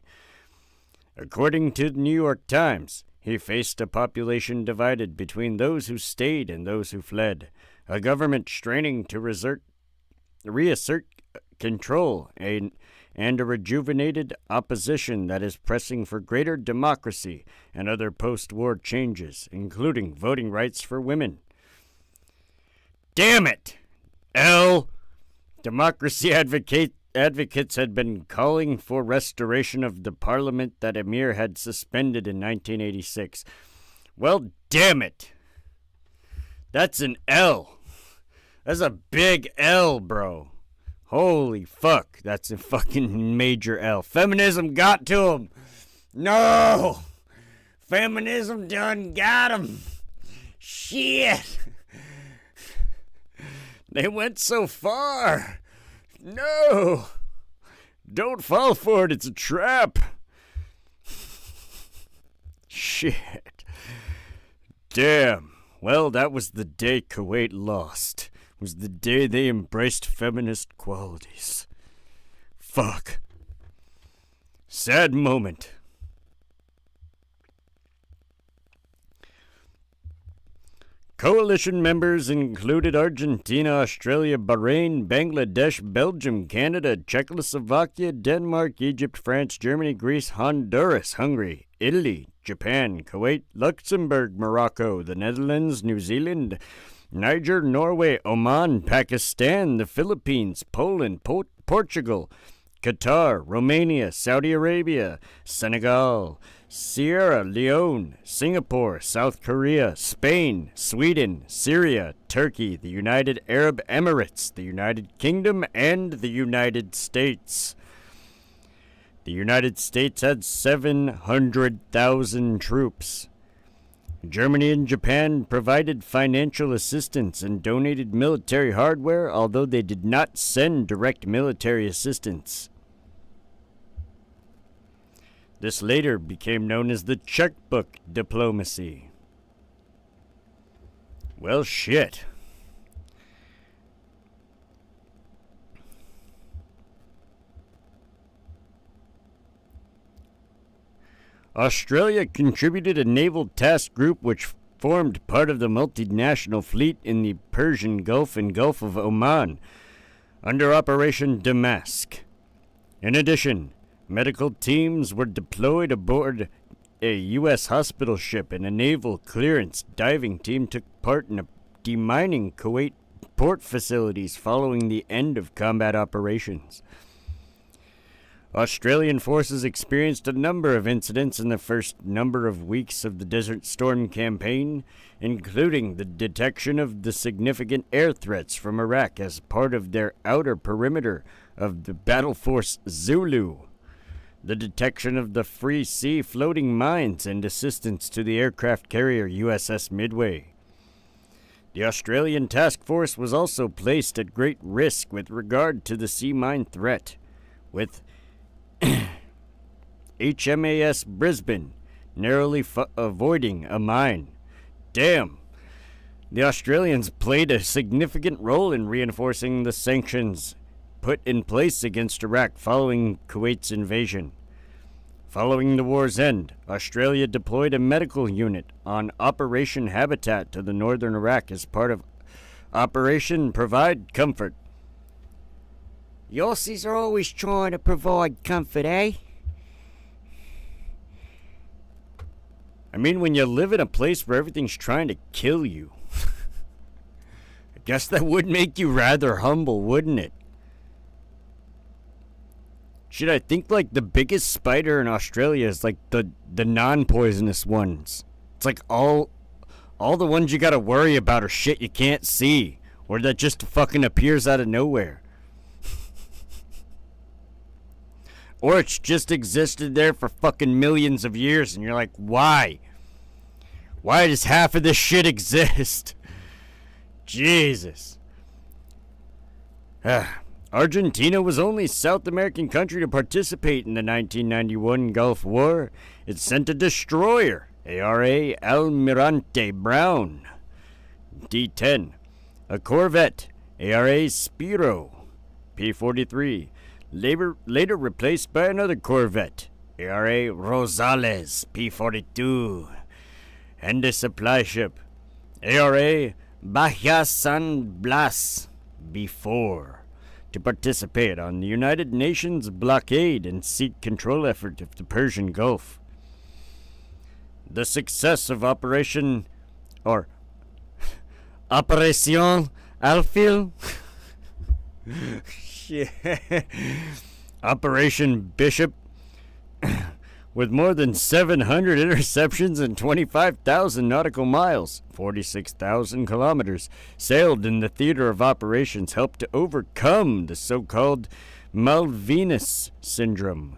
According to the New York Times, he faced a population divided between those who stayed and those who fled, a government straining to reassert control and a rejuvenated opposition that is pressing for greater democracy and other post-war changes, including voting rights for women. Damn it! Democracy advocates had been calling for restoration of the parliament that Emir had suspended in 1986. Well, damn it! That's an L. That's a big L, bro. Holy fuck, that's a fucking major L. Feminism got to him. No! Feminism done got him. Shit! They went so far. No! Don't fall for it, it's a trap. Shit. Damn. Well, that was the day Kuwait lost. Was the day they embraced feminist qualities. Fuck. Sad moment. Coalition members included Argentina, Australia, Bahrain, Bangladesh, Belgium, Canada, Czechoslovakia, Denmark, Egypt, France, Germany, Greece, Honduras, Hungary, Italy, Japan, Kuwait, Luxembourg, Morocco, the Netherlands, New Zealand, Niger, Norway, Oman, Pakistan, the Philippines, Poland, Portugal, Qatar, Romania, Saudi Arabia, Senegal, Sierra Leone, Singapore, South Korea, Spain, Sweden, Syria, Turkey, the United Arab Emirates, the United Kingdom, and the United States. The United States had 700,000 troops. Germany and Japan provided financial assistance and donated military hardware, although they did not send direct military assistance. This later became known as the checkbook diplomacy. Well, shit. Australia contributed a naval task group which formed part of the multinational fleet in the Persian Gulf and Gulf of Oman under Operation Damask. In addition, medical teams were deployed aboard a U.S. hospital ship and a naval clearance diving team took part in demining Kuwait port facilities following the end of combat operations. Australian forces experienced a number of incidents in the first number of weeks of the Desert Storm campaign, including the detection of the significant air threats from Iraq as part of their outer perimeter of the Battle Force Zulu, the detection of the Free Sea floating mines, and assistance to the aircraft carrier USS Midway. The Australian task force was also placed at great risk with regard to the sea mine threat, with HMAS Brisbane narrowly avoiding a mine. Damn! The Australians played a significant role in reinforcing the sanctions put in place against Iraq following Kuwait's invasion. Following the war's end, Australia deployed a medical unit on Operation Habitat to the northern Iraq as part of Operation Provide Comfort. The Aussies are always trying to provide comfort, eh? I mean, when you live in a place where everything's trying to kill you, I guess that would make you rather humble, wouldn't it? Shit, I think like the biggest spider in Australia is like the non-poisonous ones. It's like all the ones you gotta worry about are shit you can't see, or that just fucking appears out of nowhere. Or it's just existed there for fucking millions of years and you're like, why? Why does half of this shit exist? Jesus. Argentina was only South American country to participate in the 1991 Gulf War. It sent a destroyer, ARA Almirante Brown, D-10, a corvette, ARA Spiro, P-43, later replaced by another corvette, ARA Rosales, P-42, and a supply ship, ARA Bahia San Blas, B-4, to participate on the United Nations blockade and seek control effort of the Persian Gulf. The success of Operation Alfil Operation Bishop, with more than 700 interceptions and 25,000 nautical miles, 46,000 kilometers, sailed in the theater of operations, helped to overcome the so-called Malvinas Syndrome.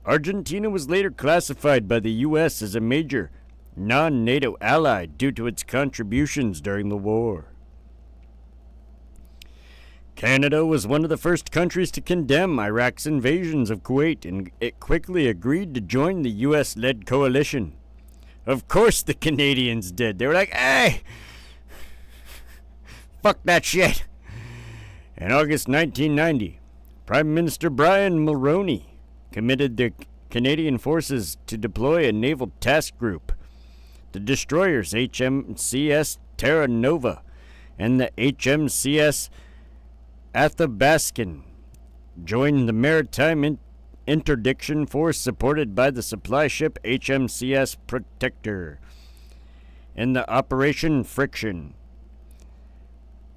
Argentina was later classified by the U.S. as a major non-NATO ally due to its contributions during the war. Canada was one of the first countries to condemn Iraq's invasions of Kuwait, and it quickly agreed to join the U.S.-led coalition. Of course the Canadians did. They were like, hey, fuck that shit. In August 1990, Prime Minister Brian Mulroney committed the Canadian forces to deploy a naval task group. The destroyers HMCS Terra Nova and the HMCS Athabascan joined the Maritime Interdiction Force supported by the supply ship HMCS Protector in the Operation Friction.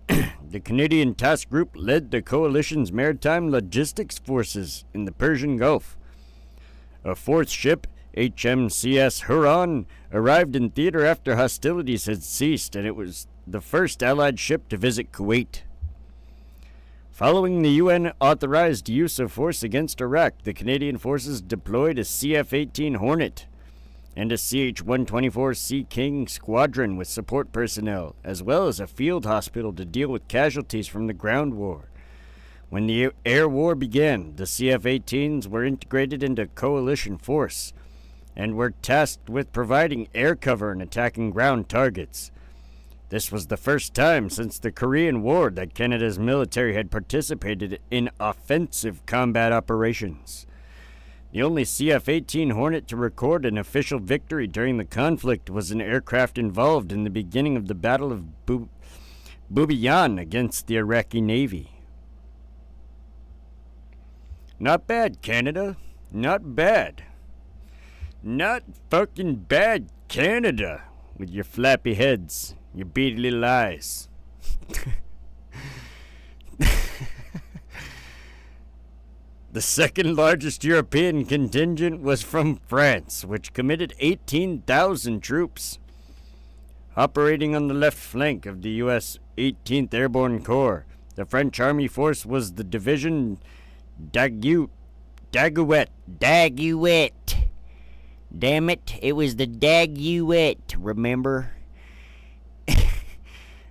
The Canadian task group led the coalition's maritime logistics forces in the Persian Gulf. A fourth ship, HMCS Huron, arrived in theater after hostilities had ceased, and it was the first Allied ship to visit Kuwait. Following the UN-authorized use of force against Iraq, the Canadian forces deployed a CF-18 Hornet and a CH-124 Sea King squadron with support personnel, as well as a field hospital to deal with casualties from the ground war. When the air war began, the CF-18s were integrated into coalition force and were tasked with providing air cover and attacking ground targets. This was the first time since the Korean War that Canada's military had participated in offensive combat operations. The only CF-18 Hornet to record an official victory during the conflict was an aircraft involved in the beginning of the Battle of Bubiyan against the Iraqi Navy. Not bad, Canada. Not bad. Not fucking bad, Canada, with your flappy heads, your beady little eyes. The second largest European contingent was from France, which committed 18,000 troops. Operating on the left flank of the U.S. 18th Airborne Corps, the French Army force was the Division Daguet. Damn it, it was the Daguet, remember?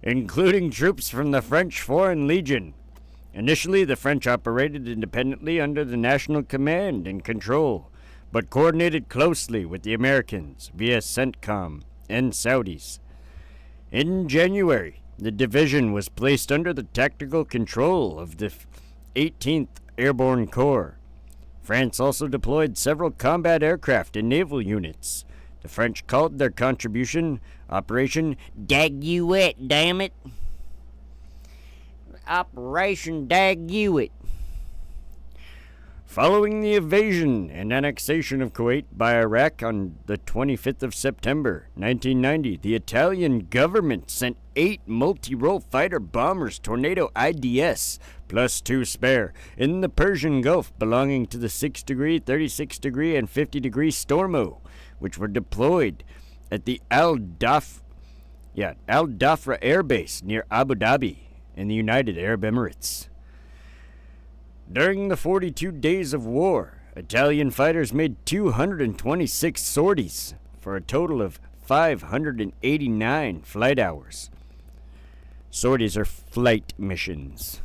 Including troops from the French Foreign Legion. Initially, the French operated independently under the National Command and Control, but coordinated closely with the Americans via CENTCOM and Saudis. In January, the division was placed under the tactical control of the 18th Airborne Corps. France also deployed several combat aircraft and naval units. The French called their contribution Operation Daguet, damn it. Operation Daguet. Following the invasion and annexation of Kuwait by Iraq on the 25th of September, 1990, the Italian government sent 8 multi-role fighter bombers Tornado IDS, plus 2 spare, in the Persian Gulf belonging to the 6-degree, 36-degree, and 50-degree Stormo, which were deployed at the Al Dhafra Air Base near Abu Dhabi in the United Arab Emirates. During the 42 days of war, Italian fighters made 226 sorties for a total of 589 flight hours. Sorties are flight missions.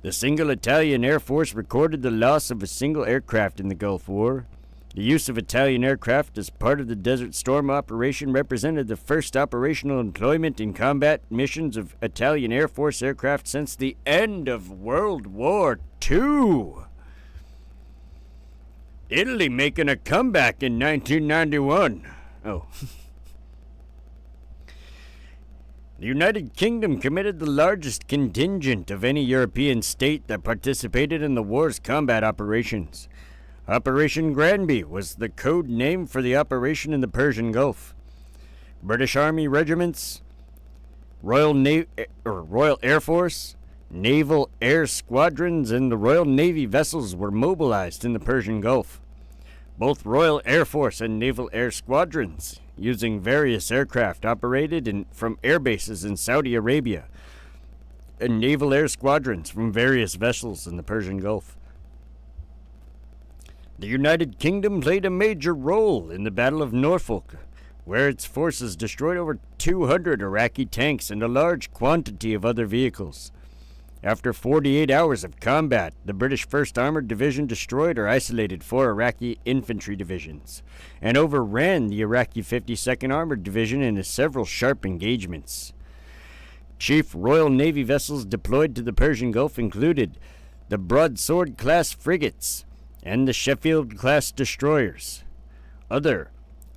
The single Italian Air Force recorded the loss of a single aircraft in the Gulf War. The use of Italian aircraft as part of the Desert Storm operation represented the first operational employment in combat missions of Italian Air Force aircraft since the end of World War II. Italy making a comeback in 1991. Oh. The United Kingdom committed the largest contingent of any European state that participated in the war's combat operations. Operation Granby was the code name for the operation in the Persian Gulf. British Army regiments, Royal Air Force, Naval Air Squadrons, and the Royal Navy vessels were mobilized in the Persian Gulf. Both Royal Air Force and Naval Air Squadrons, using various aircraft, operated from air bases in Saudi Arabia, and Naval Air Squadrons from various vessels in the Persian Gulf. The United Kingdom played a major role in the Battle of Norfolk, where its forces destroyed over 200 Iraqi tanks and a large quantity of other vehicles. After 48 hours of combat, the British 1st Armored Division destroyed or isolated 4 Iraqi infantry divisions, and overran the Iraqi 52nd Armored Division in several sharp engagements. Chief Royal Navy vessels deployed to the Persian Gulf included the Broadsword-class frigates, and the Sheffield-class destroyers. Other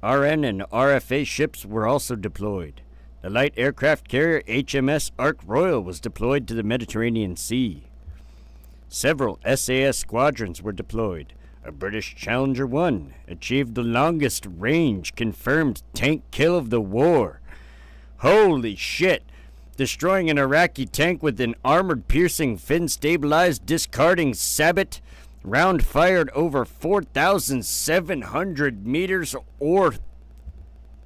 RN and RFA ships were also deployed. The light aircraft carrier HMS Ark Royal was deployed to the Mediterranean Sea. Several SAS squadrons were deployed. A British Challenger 1 achieved the longest range confirmed tank kill of the war. Holy shit! Destroying an Iraqi tank with an armored piercing fin-stabilized discarding sabot. Round fired over 4,700 meters, or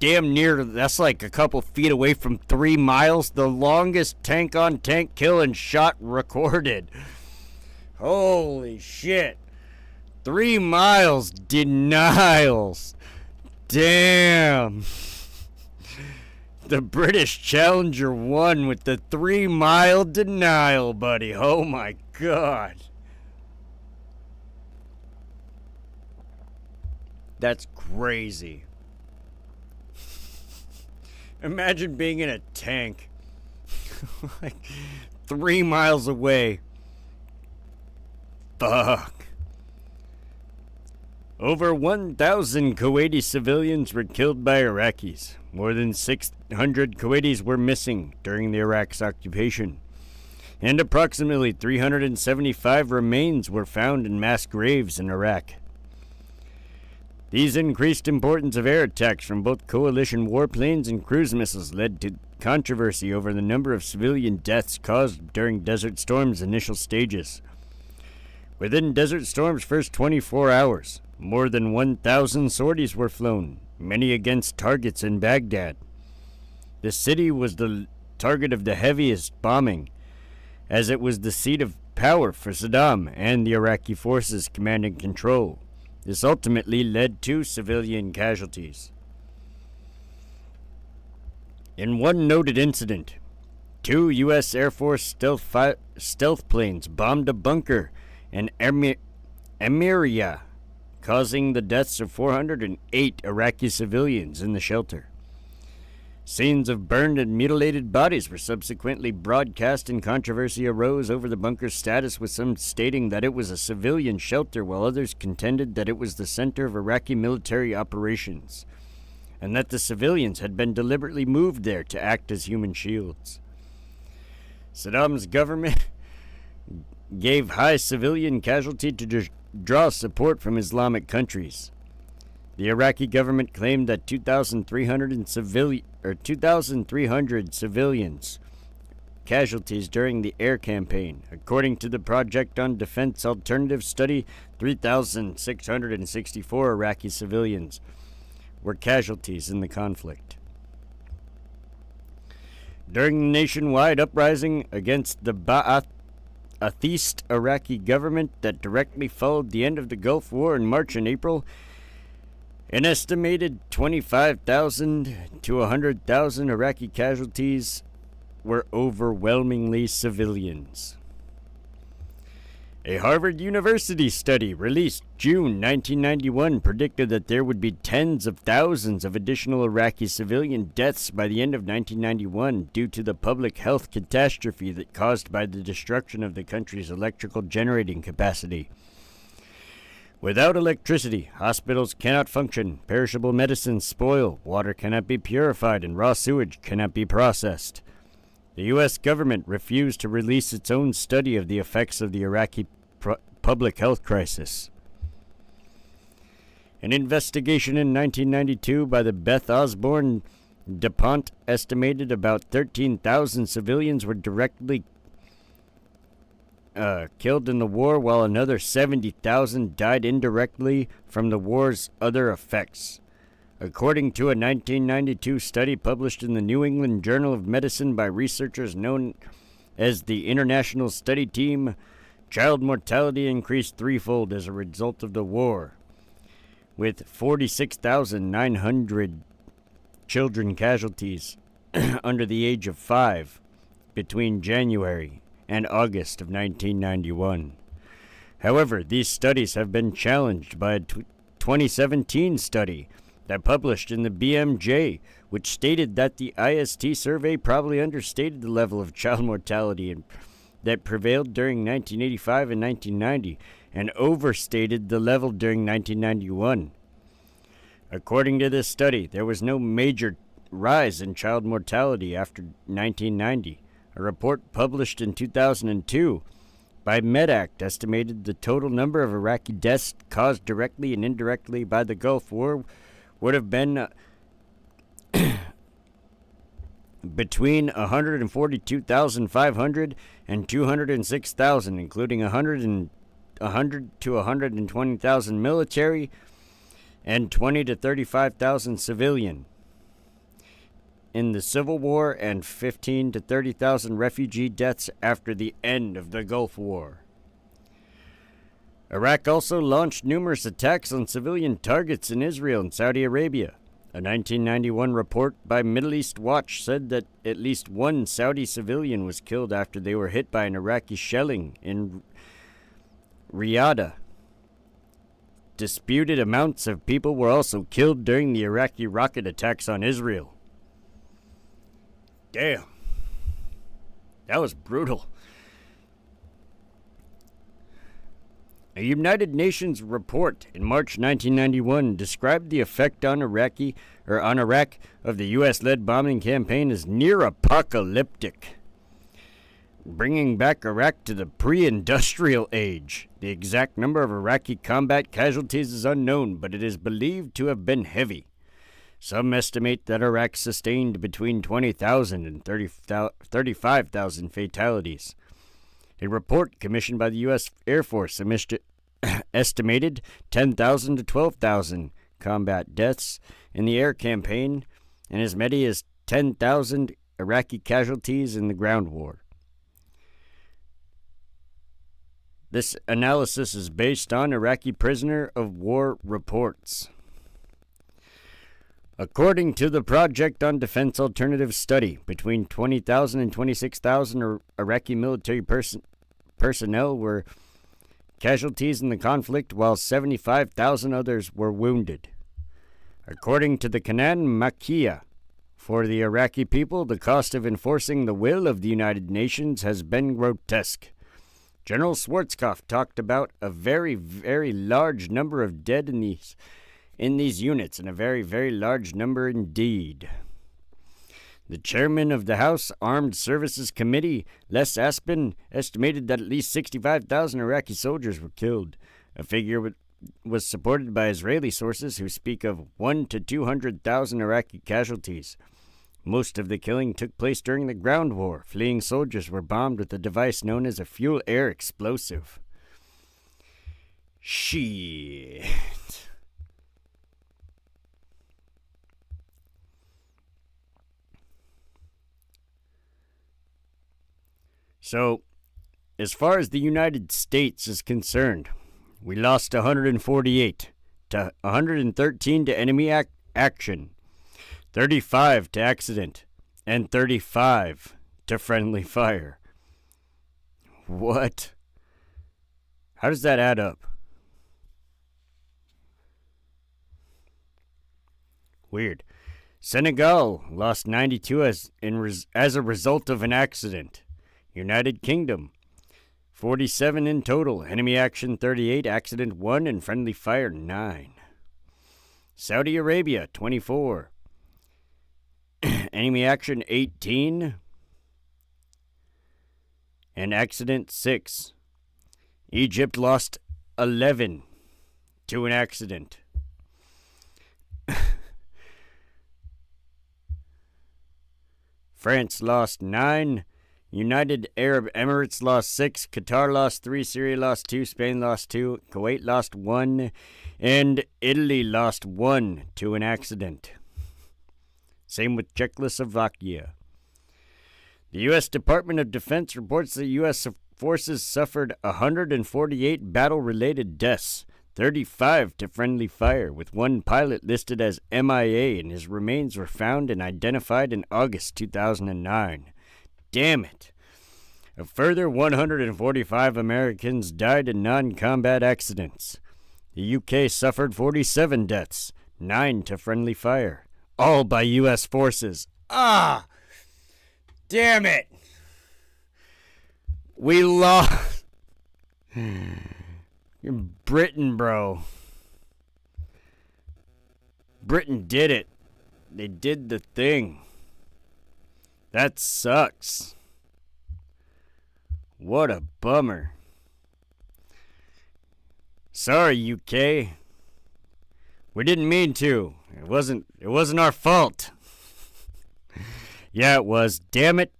damn near, that's like a couple feet away from 3 miles. The longest tank-on-tank kill and shot recorded. Holy shit. 3 miles denials. Damn. The British Challenger 1 with the 3-mile denial, buddy. Oh my god. That's crazy. Imagine being in a tank like 3 miles away. Fuck. Over 1,000 Kuwaiti civilians were killed by Iraqis. More than 600 Kuwaitis were missing during the Iraq's occupation. and approximately 375 remains were found in mass graves in Iraq. These increased importance of air attacks from both coalition warplanes and cruise missiles led to controversy over the number of civilian deaths caused during Desert Storm's initial stages. Within Desert Storm's first 24 hours, more than 1,000 sorties were flown, many against targets in Baghdad. The city was the target of the heaviest bombing, as it was the seat of power for Saddam and the Iraqi forces command and control. This ultimately led to civilian casualties. In one noted incident, 2 U.S. Air Force stealth planes bombed a bunker in Emiria, causing the deaths of 408 Iraqi civilians in the shelter. Scenes of burned and mutilated bodies were subsequently broadcast, and controversy arose over the bunker's status, with some stating that it was a civilian shelter while others contended that it was the center of Iraqi military operations, and that the civilians had been deliberately moved there to act as human shields. Saddam's government gave high civilian casualty to draw support from Islamic countries. The Iraqi government claimed that 2,300 civilians casualties during the air campaign. According to the Project on Defense Alternative study, 3,664 Iraqi civilians were casualties in the conflict. During the nationwide uprising against the Ba'athist Iraqi government that directly followed the end of the Gulf War in March and April, an estimated 25,000 to 100,000 Iraqi casualties were overwhelmingly civilians. A Harvard University study released June 1991 predicted that there would be tens of thousands of additional Iraqi civilian deaths by the end of 1991 due to the public health catastrophe that caused by the destruction of the country's electrical generating capacity. Without electricity, hospitals cannot function, perishable medicines spoil, water cannot be purified, and raw sewage cannot be processed. The U.S. government refused to release its own study of the effects of the Iraqi public health crisis. An investigation in 1992 by the Beth Osborne DuPont estimated about 13,000 civilians were directly killed in the war, while another 70,000 died indirectly from the war's other effects. According to a 1992 study published in the New England Journal of Medicine by researchers known as the International Study Team, child mortality increased threefold as a result of the war, with 46,900 children casualties under the age of 5 between January and August of 1991. However, these studies have been challenged by a 2017 study that published in the BMJ, which stated that the IST survey probably understated the level of child mortality that prevailed during 1985 and 1990, and overstated the level during 1991. According to this study, there was no major rise in child mortality after 1990. A report published in 2002 by MedAct estimated the total number of Iraqi deaths caused directly and indirectly by the Gulf War would have been between 142,500 and 206,000, including 100 to 120,000 military and 20 to 35,000 civilian in the Civil War, and 15 to 30,000 refugee deaths after the end of the Gulf War. Iraq also launched numerous attacks on civilian targets in Israel and Saudi Arabia. A 1991 report by Middle East Watch said that at least one Saudi civilian was killed after they were hit by an Iraqi shelling in Riyadh. Disputed amounts of people were also killed during the Iraqi rocket attacks on Israel. Damn. That was brutal. A United Nations report in March 1991 described the effect on Iraq of the U.S.-led bombing campaign as near apocalyptic. bringing back Iraq to the pre-industrial age. The exact number of Iraqi combat casualties is unknown, but it is believed to have been heavy. Some estimate that Iraq sustained between 20,000 and 35,000 fatalities. A report commissioned by the U.S. Air Force estimated 10,000 to 12,000 combat deaths in the air campaign and as many as 10,000 Iraqi casualties in the ground war. This analysis is based on Iraqi prisoner of war reports. According to the Project on Defense Alternative study, between 20,000 and 26,000 Iraqi military personnel were casualties in the conflict, while 75,000 others were wounded. According to the Kanan Makia, for the Iraqi people, the cost of enforcing the will of the United Nations has been grotesque. General Schwarzkopf talked about a very, very large number of dead in these units, and a very, very large number indeed. The chairman of the House Armed Services Committee, Les Aspin, estimated that at least 65,000 Iraqi soldiers were killed. A figure was supported by Israeli sources who speak of 1 to 200,000 Iraqi casualties. Most of the killing took place during the ground war. Fleeing soldiers were bombed with a device known as a fuel-air explosive. Shit. So, as far as the United States is concerned, we lost 148 to 113 to enemy action, 35 to accident, and 35 to friendly fire. What? How does that add up? Weird. Senegal lost 92 as a result of an accident. United Kingdom, 47 in total. Enemy action 38, accident 1, and friendly fire 9. Saudi Arabia, 24. Enemy action 18, and accident 6. Egypt lost 11 to an accident. France lost 9. United Arab Emirates lost 6, Qatar lost 3, Syria lost 2, Spain lost 2, Kuwait lost 1, and Italy lost 1 to an accident. Same with Czechoslovakia. The U.S. Department of Defense reports that U.S. forces suffered 148 battle-related deaths, 35 to friendly fire, with one pilot listed as MIA, and his remains were found and identified in August 2009. Damn it. A further 145 Americans died in non-combat accidents. The UK suffered 47 deaths, 9 to friendly fire, all by U.S. forces. Ah! Damn it! We lost. Britain, bro. Britain did it. They did the thing. That sucks. What a bummer. Sorry, UK. We didn't mean to. It wasn't our fault. Yeah, it was. Damn it.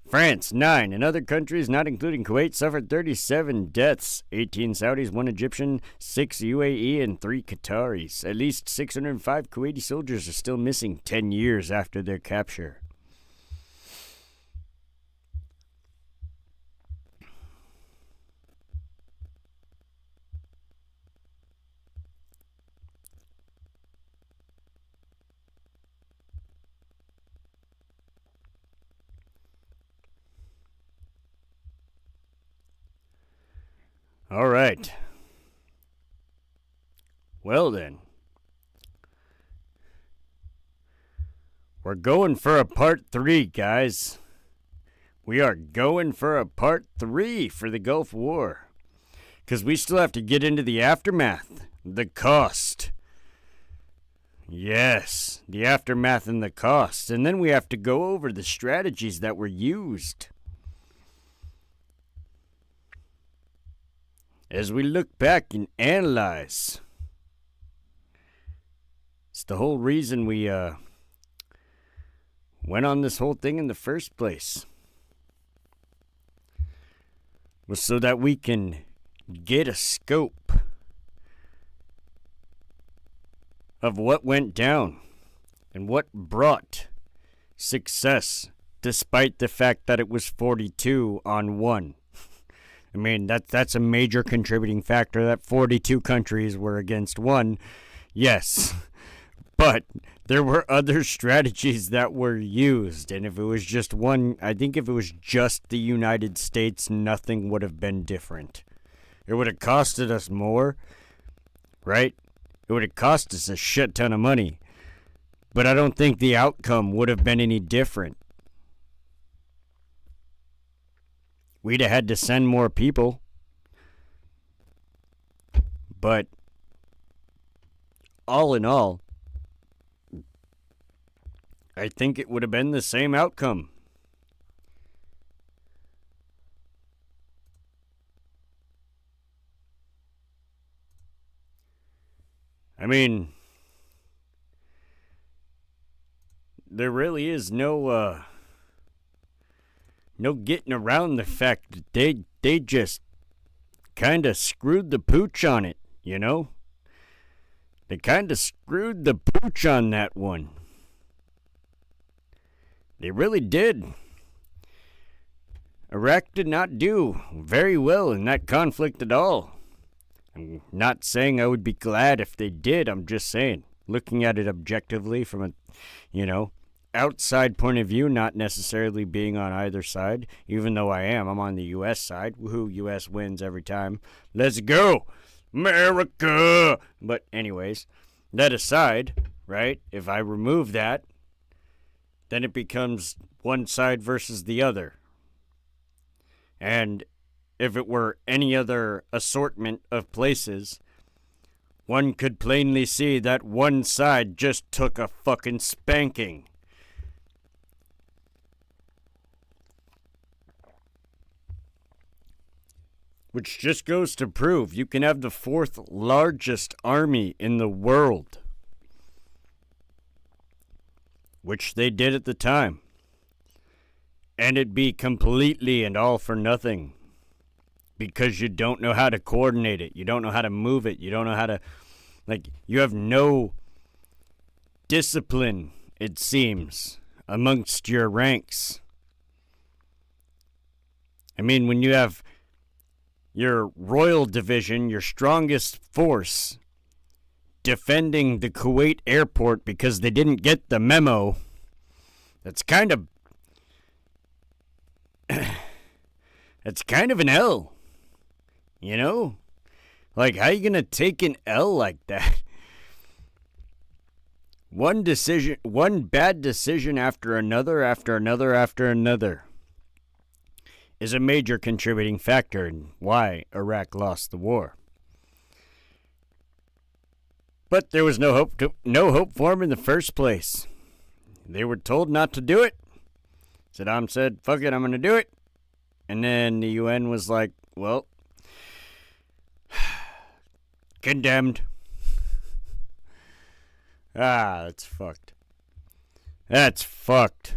France, 9. In other countries, not including Kuwait, suffered 37 deaths. 18 Saudis, 1 Egyptian, 6 UAE, and 3 Qataris. At least 605 Kuwaiti soldiers are still missing 10 years after their capture. All right. Well then. We're going for a part 3, guys. We are going for a part 3 for the Gulf War. Because we still have to get into the aftermath. The cost. Yes, the aftermath and the cost. And then we have to go over the strategies that were used. As we look back and analyze, it's the whole reason we went on this whole thing in the first place. Was so that we can get a scope of what went down and what brought success, despite the fact that it was 42 on 1. I mean, that's a major contributing factor, that 42 countries were against 1. Yes, but there were other strategies that were used, and if it was just one, I think if it was just the United States, nothing would have been different. It would have costed us more, right? It would have cost us a shit ton of money, but I don't think the outcome would have been any different. We'd have had to send more people, but all in all, I think it would have been the same outcome. I mean, there really is no getting around the fact that they just kind of screwed the pooch on it, you know? They kind of screwed the pooch on that one. They really did. Iraq did not do very well in that conflict at all. I'm not saying I would be glad if they did. I'm just saying, looking at it objectively from a, outside point of view, not necessarily being on either side, even though I am. I'm on the U.S. side. Woohoo, U.S. wins every time. Let's go, America! But anyways, that aside, right, if I remove that, then it becomes one side versus the other. And if it were any other assortment of places, one could plainly see that one side just took a fucking spanking. Which just goes to prove you can have the 4th largest army in the world, which they did at the time, and it be completely and all for nothing because you don't know how to coordinate it, you don't know how to move it, you don't know how to, you have no discipline, it seems, amongst your ranks. I mean, when you have your Royal Division, your strongest force, defending the Kuwait airport because they didn't get the memo, that's kind of an L, you know? Like, how you gonna take an L like that? One bad decision after another is a major contributing factor in why Iraq lost the war. But there was no hope for him in the first place. They were told not to do it. Saddam said, fuck it, I'm going to do it. And then the UN was like, well, condemned. That's fucked. That's fucked.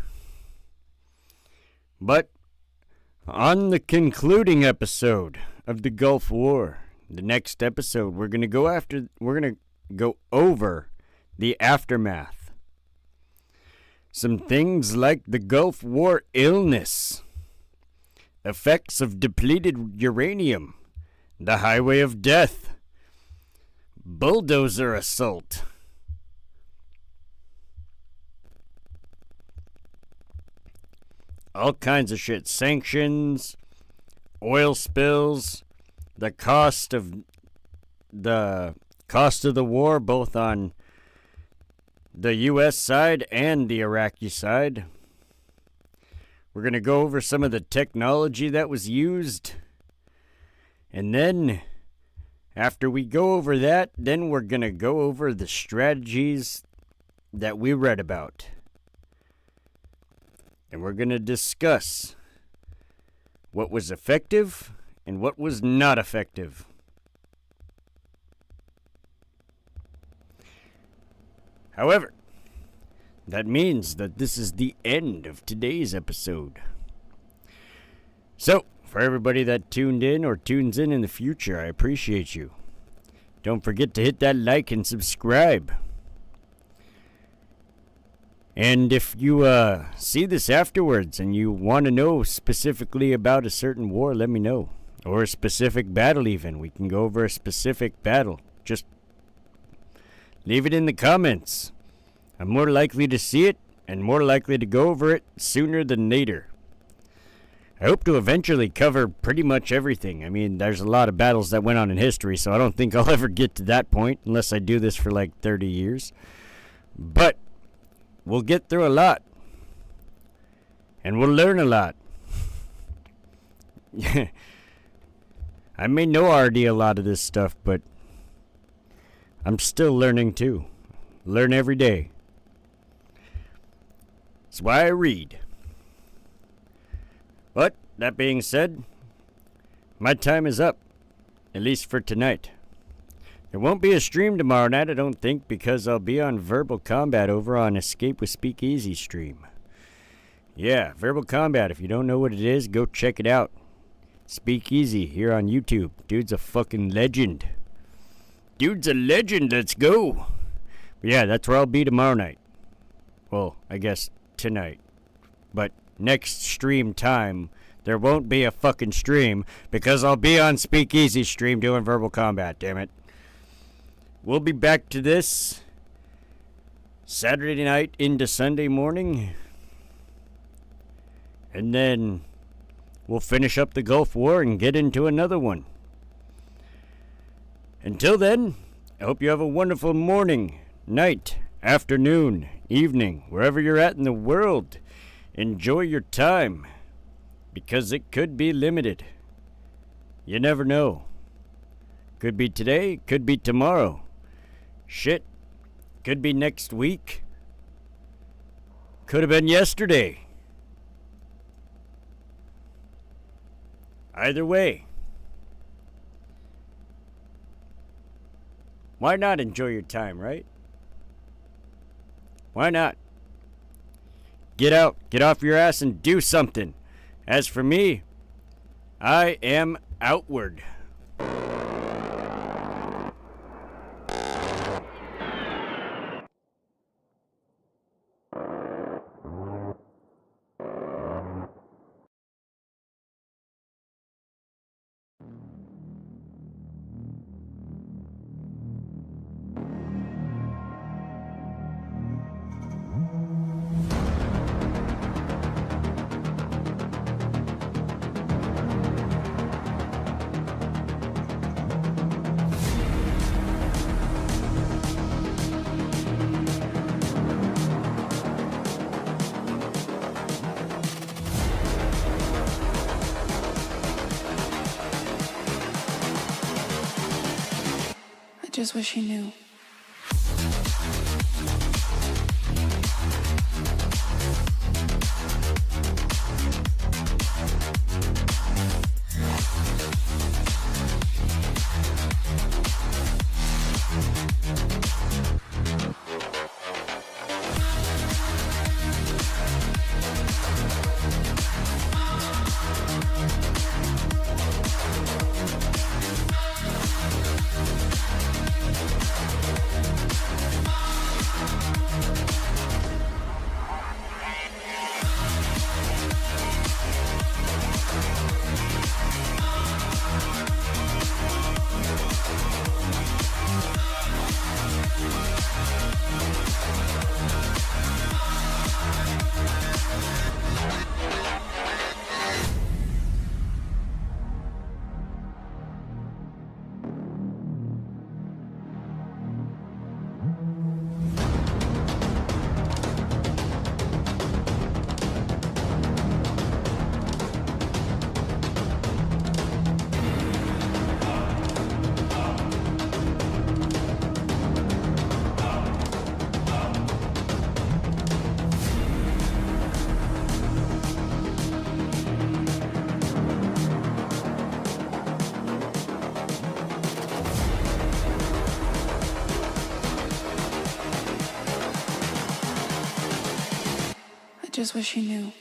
But on the concluding episode of the Gulf War, the next episode, we're going to go over the aftermath. Some things like the Gulf War illness, effects of depleted uranium, the highway of death, bulldozer assault, all kinds of shit, sanctions, oil spills, the cost of the war, both on the U.S. side and the Iraqi side. We're going to go over some of the technology that was used. And then, after we go over that, then we're going to go over the strategies that we read about. And we're going to discuss what was effective and what was not effective. However, that means that this is the end of today's episode. So, for everybody that tuned in or tunes in the future, I appreciate you. Don't forget to hit that like and subscribe. And if you see this afterwards and you want to know specifically about a certain war, let me know. Or a specific battle even. We can go over a specific battle. Just leave it in the comments. I'm more likely to see it and more likely to go over it sooner than later. I hope to eventually cover pretty much everything. I mean, there's a lot of battles that went on in history, so I don't think I'll ever get to that point unless I do this for like 30 years. But we'll get through a lot. And we'll learn a lot. I may know already a lot of this stuff, but I'm still learning too. Learn every day. That's why I read. But, that being said, my time is up. At least for tonight. There won't be a stream tomorrow night, I don't think, because I'll be on Verbal Combat over on Escape with Speakeasy stream. Yeah, Verbal Combat. If you don't know what it is, go check it out. Speakeasy here on YouTube. Dude's a fucking legend. Dude's a legend. Let's go. But yeah, that's where I'll be tomorrow night. Well, I guess tonight. But next stream time, there won't be a fucking stream because I'll be on Speakeasy stream doing Verbal Combat, damn it. We'll be back to this Saturday night into Sunday morning. And then we'll finish up the Gulf War and get into another one. Until then, I hope you have a wonderful morning, night, afternoon, evening, wherever you're at in the world. Enjoy your time, because it could be limited. You never know. Could be today, could be tomorrow. Shit, could be next week. Could have been yesterday. Either way, why not enjoy your time, right? Why not? Get out, get off your ass and do something. As for me, I am outward. I just wish he knew. just wish he knew.